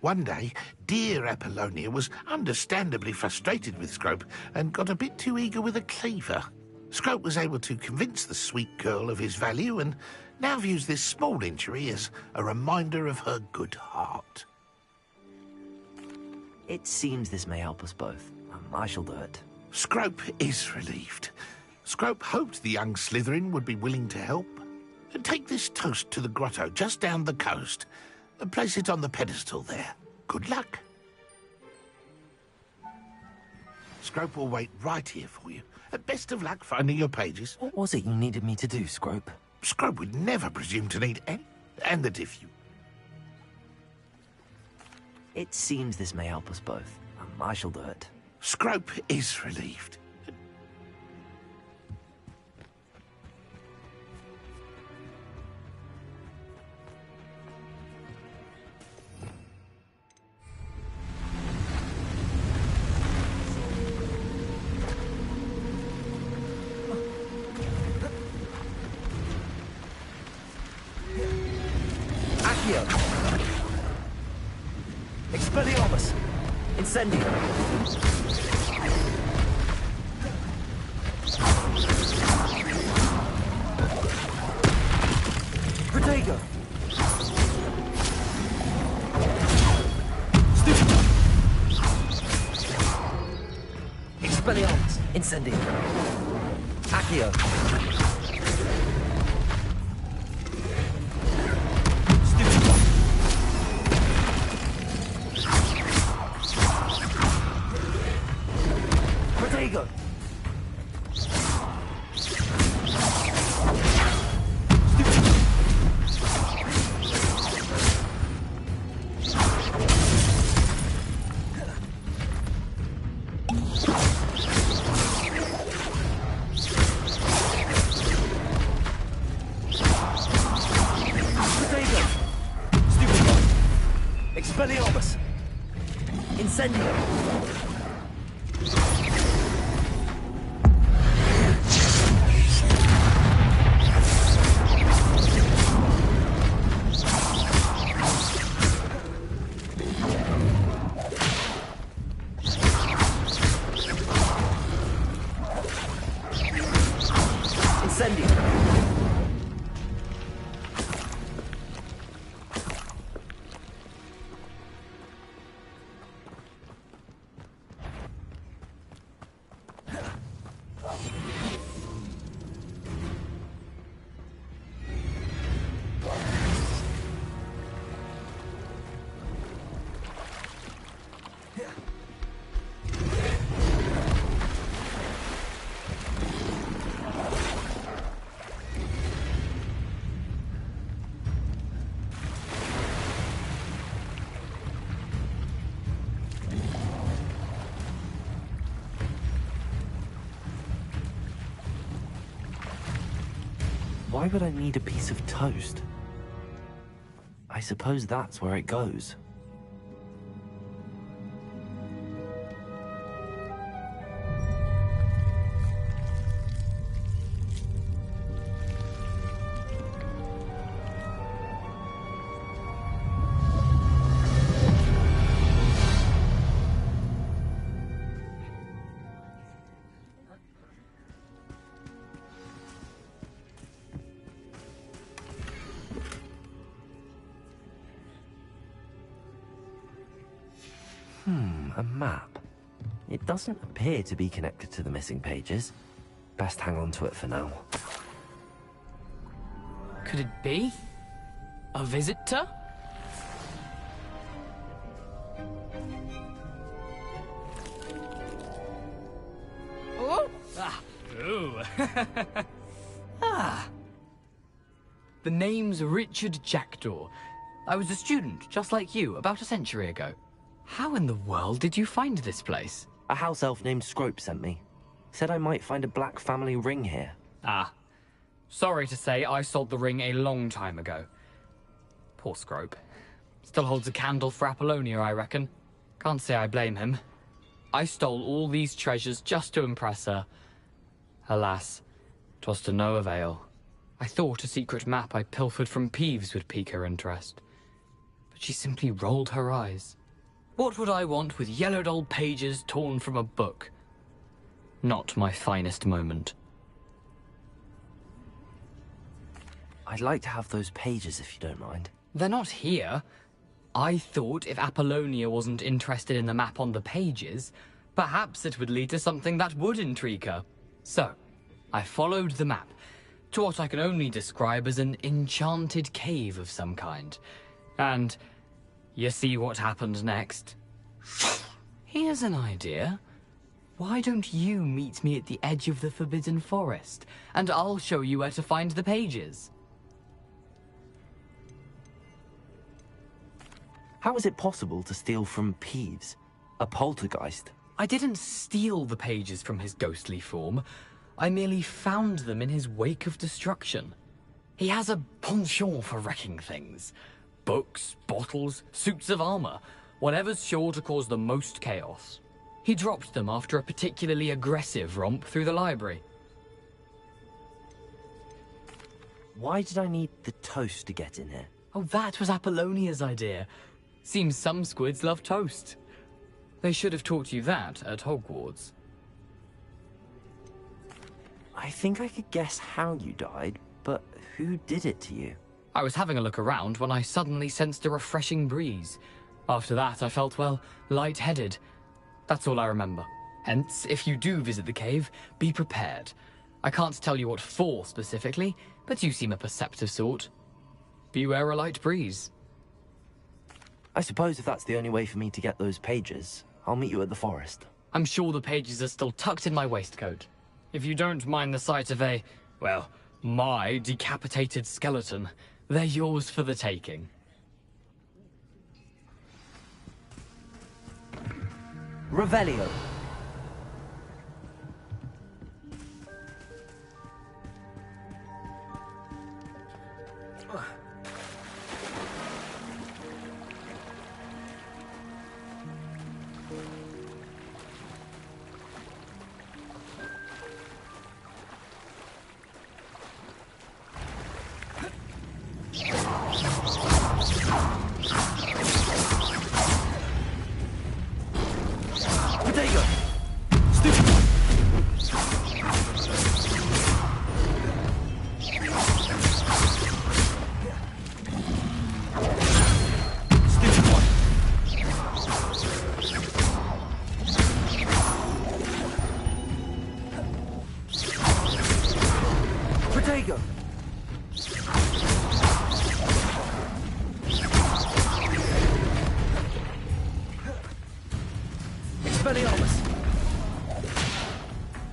One day, dear Apollonia was understandably frustrated with Scrope and got a bit too eager with a cleaver. Scrope was able to convince the sweet girl of his value and now views this small injury as a reminder of her good heart. It seems this may help us both. I shall do it. Scrope is relieved. Scrope hoped the young Slytherin would be willing to help. Take this toast to the grotto just down the coast. Place it on the pedestal there. Good luck. Scrope will wait right here for you. Best of luck finding your pages. What was it you needed me to do, Scrope? Scrope would never presume to need any, and that if you... It seems this may help us both. I shall do it. Scrope is relieved. Expelliarmus! Incendio! Protego! Stupid! Expelliarmus! Incendio! Accio! Drago! Expelliarmus! Incendio! Incendio! Why would I need a piece of toast? I suppose that's where it goes. A map. It doesn't appear to be connected to the missing pages. Best hang on to it for now. Could it be? A visitor? Oh! Ah! Ooh! Ah! The name's Richard Jackdaw. I was a student, just like you, about a century ago. How in the world did you find this place? A house elf named Scrope sent me. Said I might find a black family ring here. Ah. Sorry to say, I sold the ring a long time ago. Poor Scrope. Still holds a candle for Apollonia, I reckon. Can't say I blame him. I stole all these treasures just to impress her. Alas, 'twas to no avail. I thought a secret map I pilfered from Peeves would pique her interest. But she simply rolled her eyes. What would I want with yellowed old pages torn from a book? Not my finest moment. I'd like to have those pages if you don't mind. They're not here. I thought if Apollonia wasn't interested in the map on the pages, perhaps it would lead to something that would intrigue her. So, I followed the map to what I can only describe as an enchanted cave of some kind. And you see what happened next? Here's an idea. Why don't you meet me at the edge of the Forbidden Forest, and I'll show you where to find the pages. How is it possible to steal from Peeves? A poltergeist? I didn't steal the pages from his ghostly form. I merely found them in his wake of destruction. He has a penchant for wrecking things. Books, bottles, suits of armor, whatever's sure to cause the most chaos. He dropped them after a particularly aggressive romp through the library. Why did I need the toast to get in here? Oh, that was Apollonia's idea. Seems some squids love toast. They should have taught you that at Hogwarts. I think I could guess how you died, but who did it to you? I was having a look around when I suddenly sensed a refreshing breeze. After that, I felt, well, lightheaded. That's all I remember. Hence, if you do visit the cave, be prepared. I can't tell you what for specifically, but you seem a perceptive sort. Beware a light breeze. I suppose if that's the only way for me to get those pages, I'll meet you at the forest. I'm sure the pages are still tucked in my waistcoat. If you don't mind the sight of well, my decapitated skeleton, they're yours for the taking. Revelio.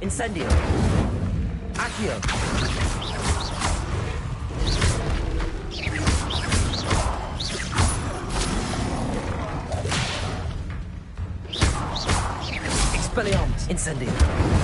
Incendio. Accio. Expelliarmus. Incendio.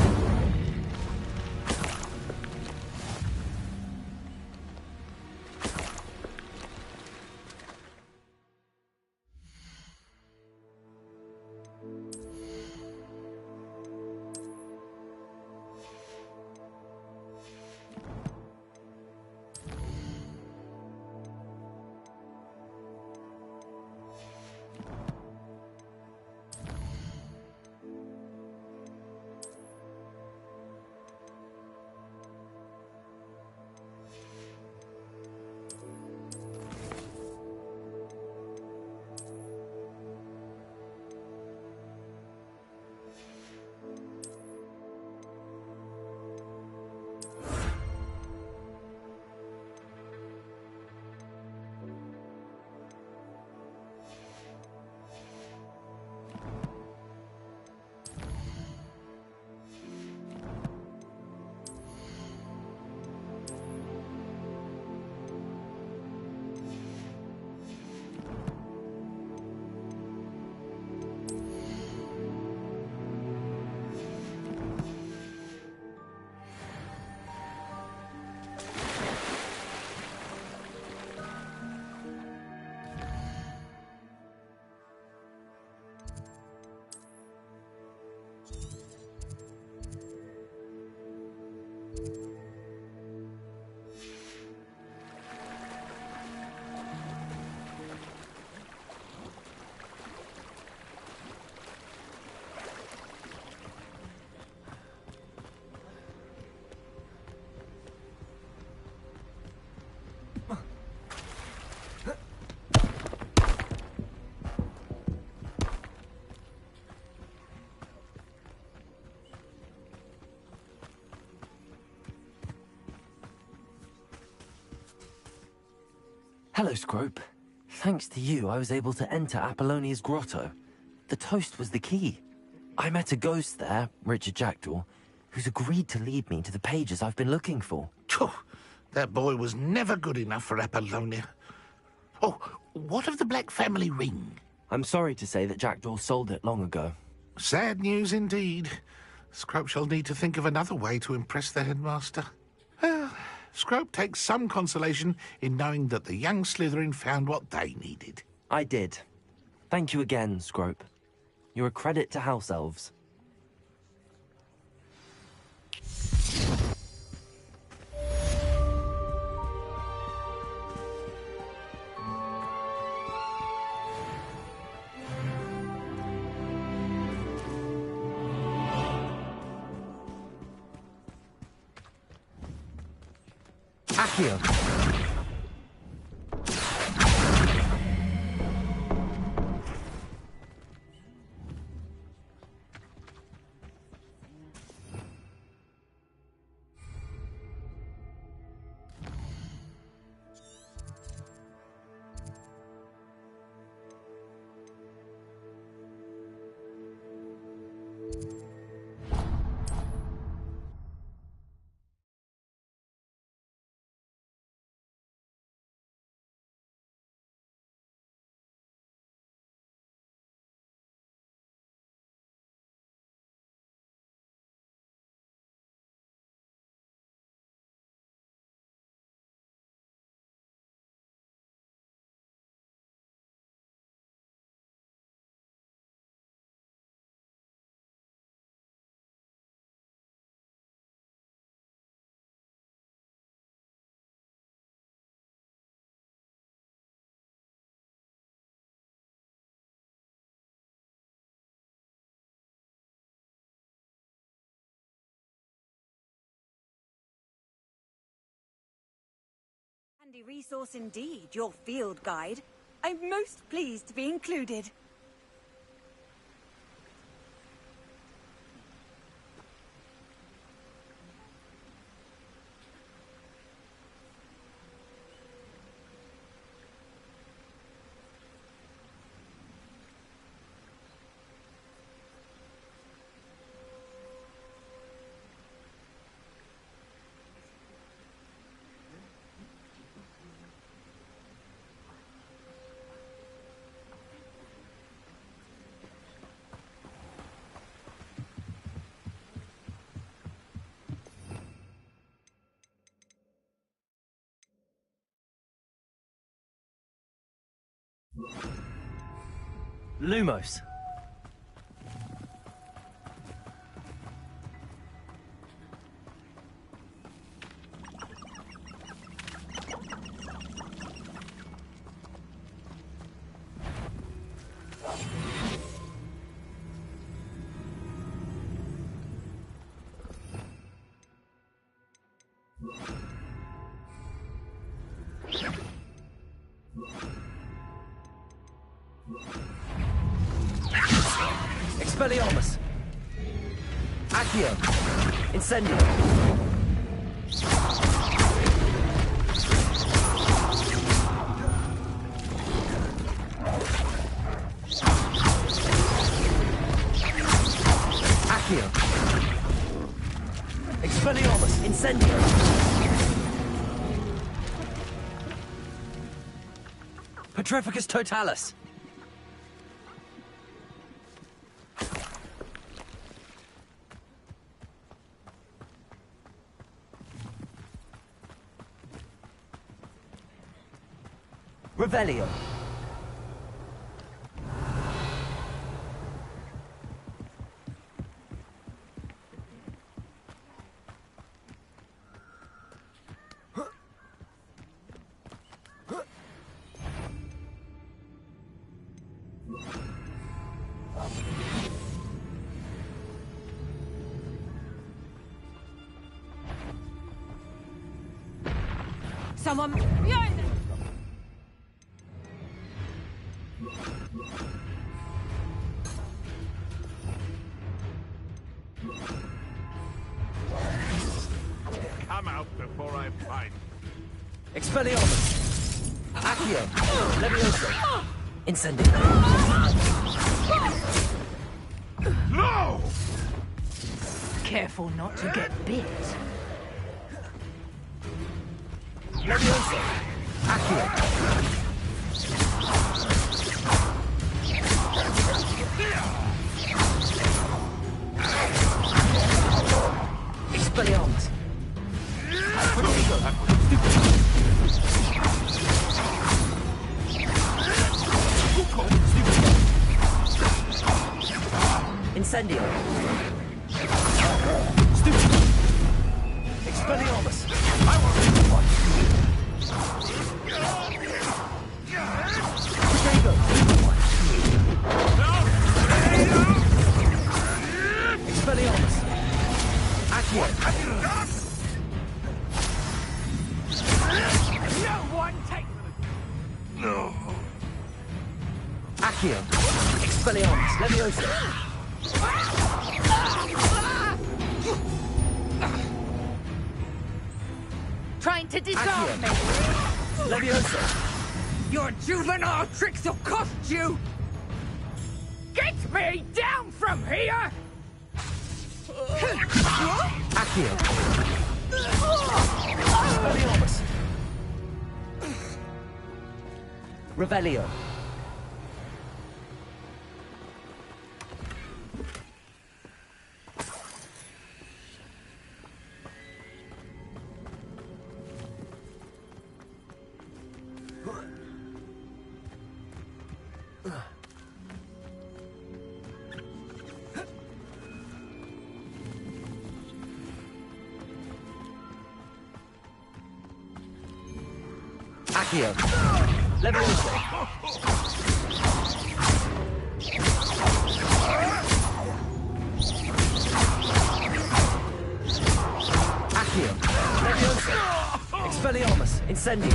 Hello, Scrope. Thanks to you, I was able to enter Apollonia's grotto. The toast was the key. I met a ghost there, Richard Jackdaw, who's agreed to lead me to the pages I've been looking for. Phew, that boy was never good enough for Apollonia. Oh, what of the Black family ring? I'm sorry to say that Jackdaw sold it long ago. Sad news indeed. Scrope shall need to think of another way to impress the headmaster. Well, Scrope takes some consolation in knowing that the young Slytherin found what they needed. I did. Thank you again, Scrope. You're a credit to House Elves. Accio. Handy resource indeed, your field guide. I'm most pleased to be included. Lumos. Expelliarmus! Accio! Incendio! Accio! Expelliarmus! Incendio! Petrificus Totalis! Revelio. Someone behind them! Come out before I find you. Expelliarmus! Accio! Levioso! Incendio! No! Careful not to get bit. Levioso! Accio! Expelliarmus! Incendio! Stupid! Expelliarmus! I want to watch Potato! Expelliarmus! Accio! No one take No. Accio! Expelliarmus! Levioso! Trying to disarm me. Levioso! Your juvenile tricks will cost you! Get me down from here! Accio! Expelliarmus! Revelio! Accio! Levioso! Accio! Levioso! Expelliarmus, incendio!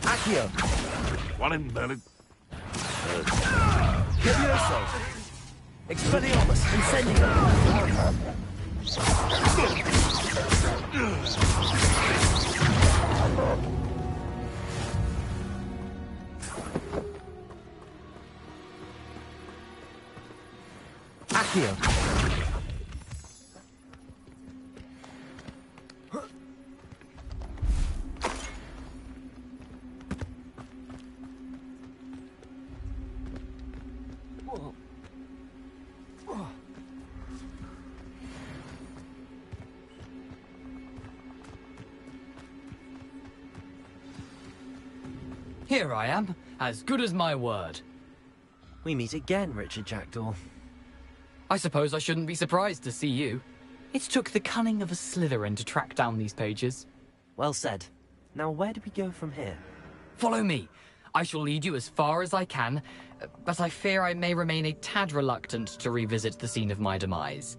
Accio! One in Berlin. Levioso! Expelliarmus, incendio! Accio! Here I am, as good as my word. We meet again, Richard Jackdaw. I suppose I shouldn't be surprised to see you. It took the cunning of a Slytherin to track down these pages. Well said. Now where do we go from here? Follow me. I shall lead you as far as I can, but I fear I may remain a tad reluctant to revisit the scene of my demise.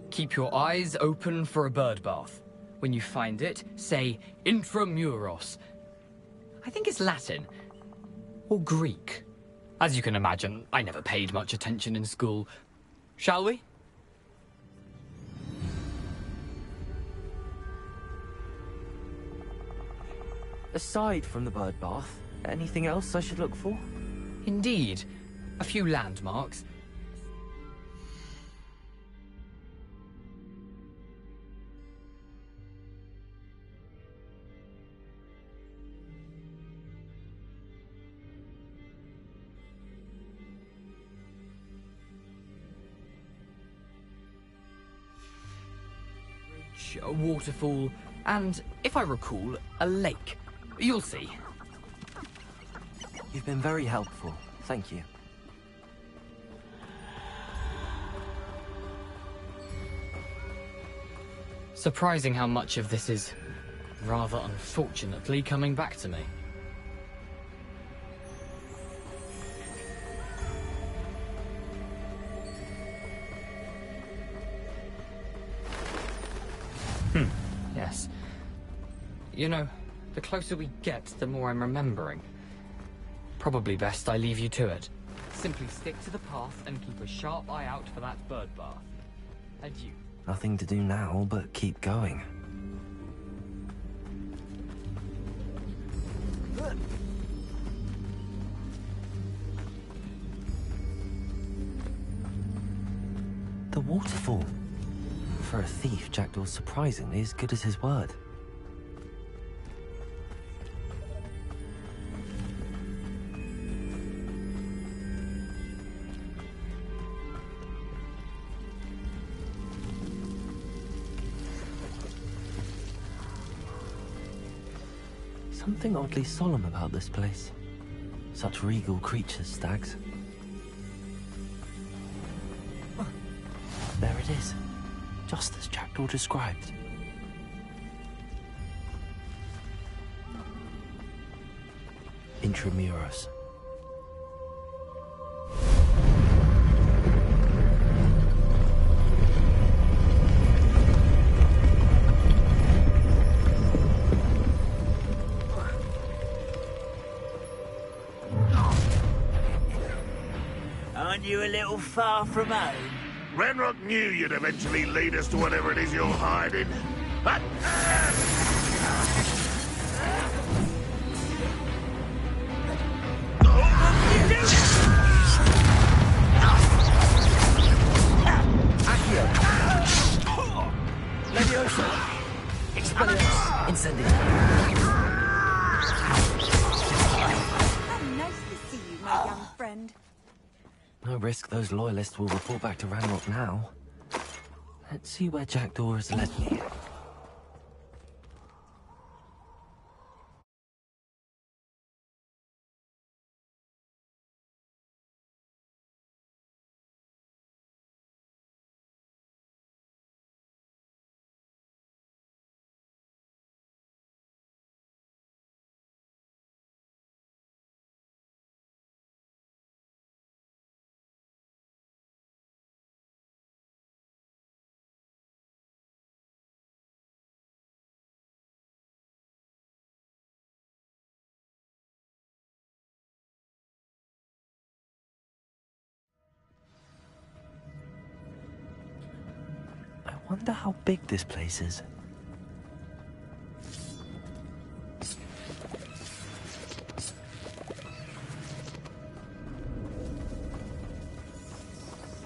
Keep your eyes open for a bird bath. When you find it, say intramuros. I think it's Latin. Or Greek. As you can imagine, I never paid much attention in school. Shall we? Aside from the bird bath, anything else I should look for? Indeed. A few landmarks. A waterfall, and, if I recall, a lake. You'll see. You've been very helpful. Thank you. Surprising how much of this is, rather unfortunately, coming back to me. Yes. You know, the closer we get, the more I'm remembering. Probably best I leave you to it. Simply stick to the path and keep a sharp eye out for that bird bath. Adieu. Nothing to do now but keep going. The waterfall. For a thief, Jackdaw's surprisingly as good as his word. Something oddly solemn about this place. Such regal creatures, stags. There it is. Just as Jackdaw described. Intramuros. Aren't you a little far from home? Ranrock knew you'd eventually lead us to whatever it is you're hiding. But... Levioso! Expelliarmus! Incendio! How nice to see you, my young friend. No risk those loyalists will report back to Ranrock now. Let's see where Jackdaw has led me. Wonder how big this place is.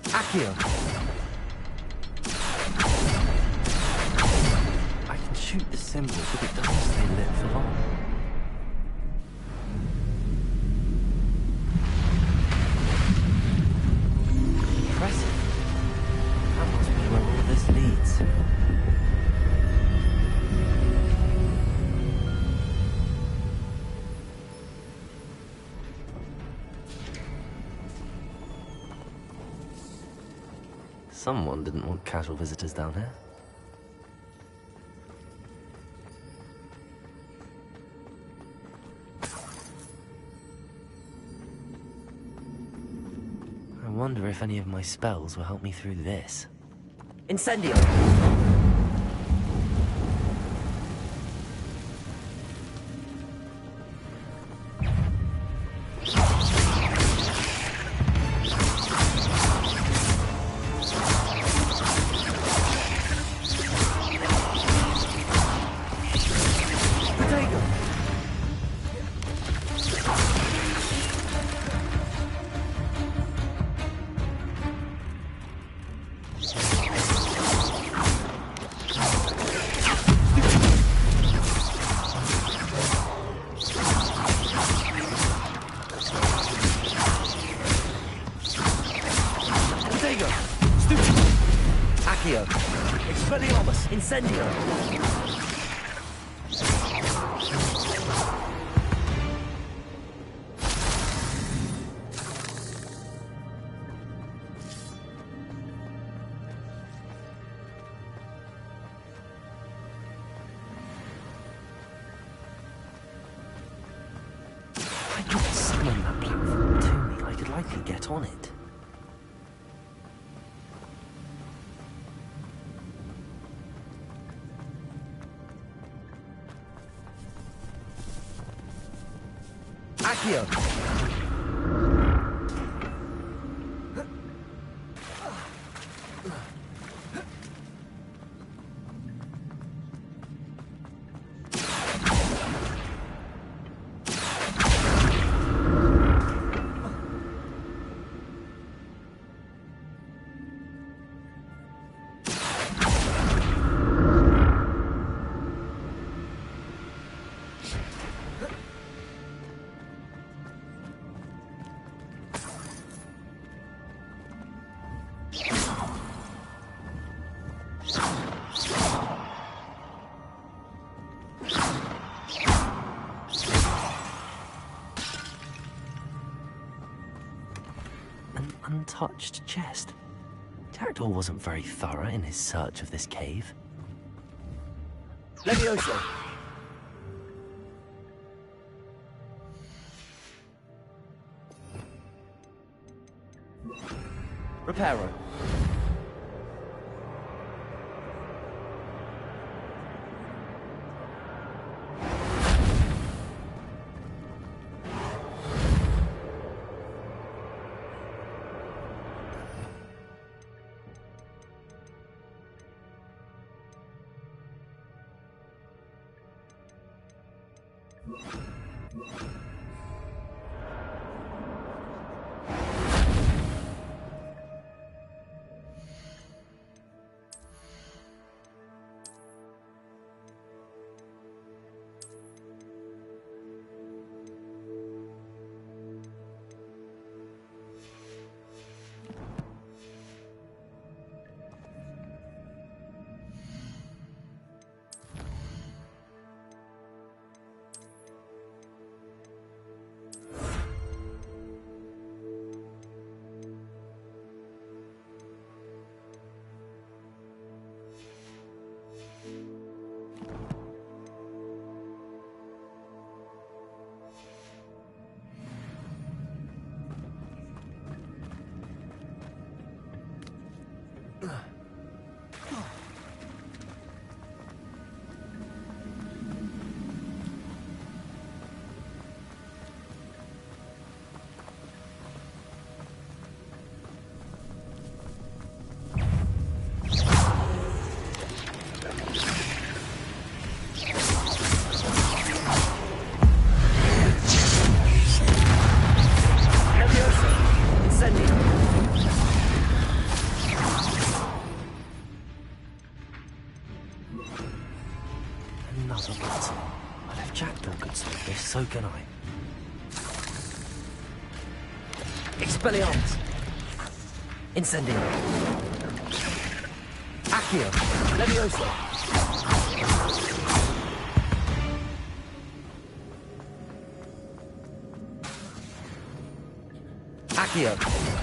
Accio! I can shoot the symbol, but it doesn't stay lit for long. Impressive. That must be where all this leads. Someone didn't want casual visitors down here. I wonder if any of my spells will help me through this. Incendio! Expelliarmus! Incendio! I could summon that platform to me. I could likely get on it. Accio! Untouched chest. Jackdaw wasn't very thorough in his search of this cave. Levioso! Reparo. another bottle. But if Jackdaw could stop this, so can I. Expelliarmus! Incendio! Accio! Levioso! Accio!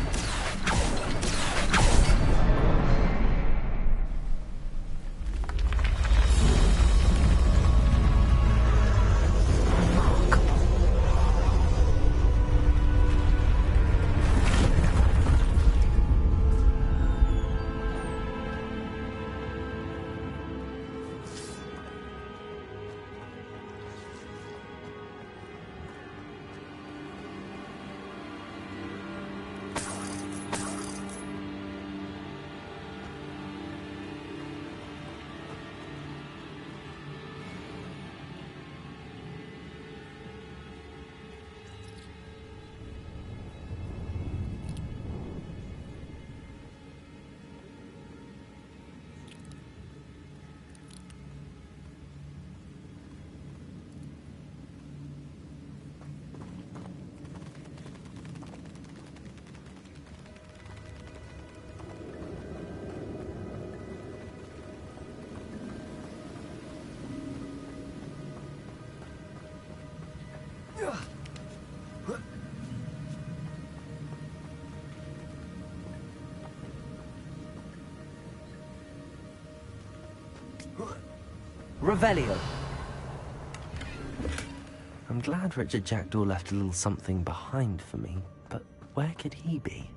Revelio. I'm glad Richard Jackdaw left a little something behind for me, but where could he be?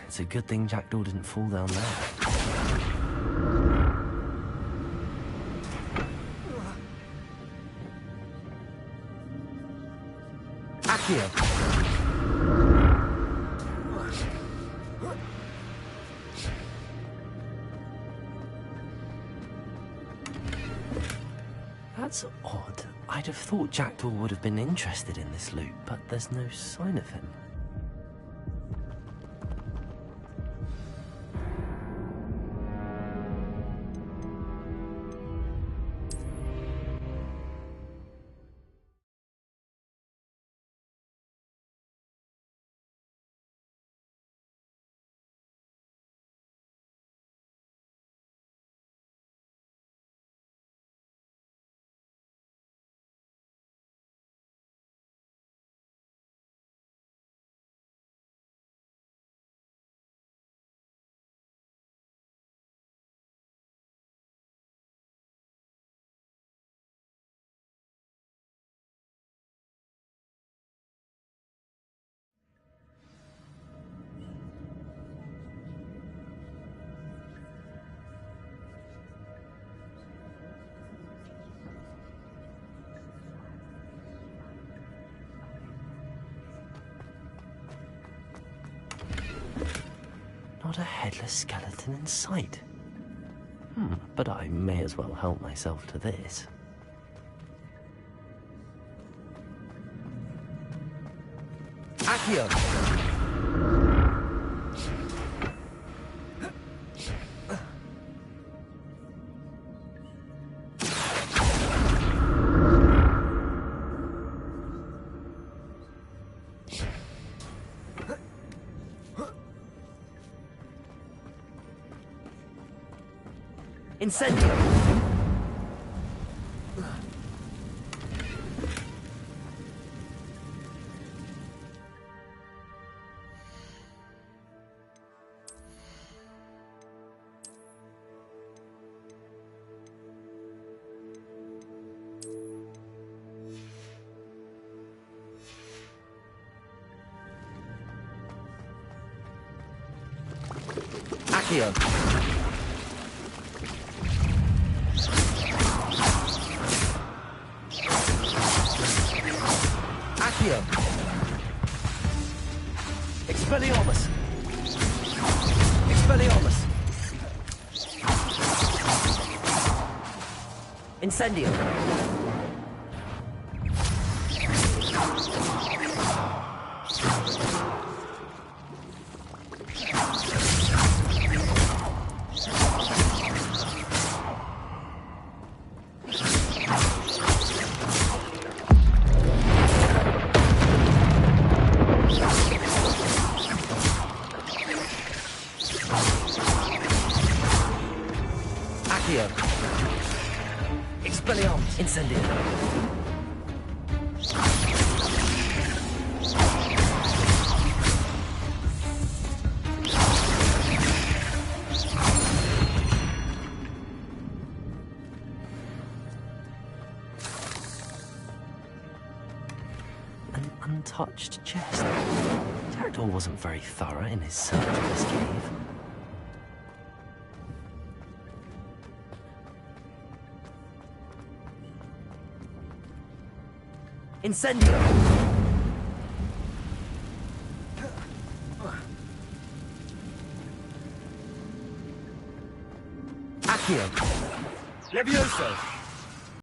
It's a good thing Jackdaw didn't fall down there. Accio! That's odd. I'd have thought Jackdaw would have been interested in this loot, but there's no sign of him. Not a headless skeleton in sight. But I may as well help myself to this. Accio! Incendio! Accio! Expelliarmus! Expelliarmus! Incendio! Expelliarmus! Incendio! An untouched chest. Jaredor wasn't very thorough in his search of this cave. Incendio! Accio! Levioso!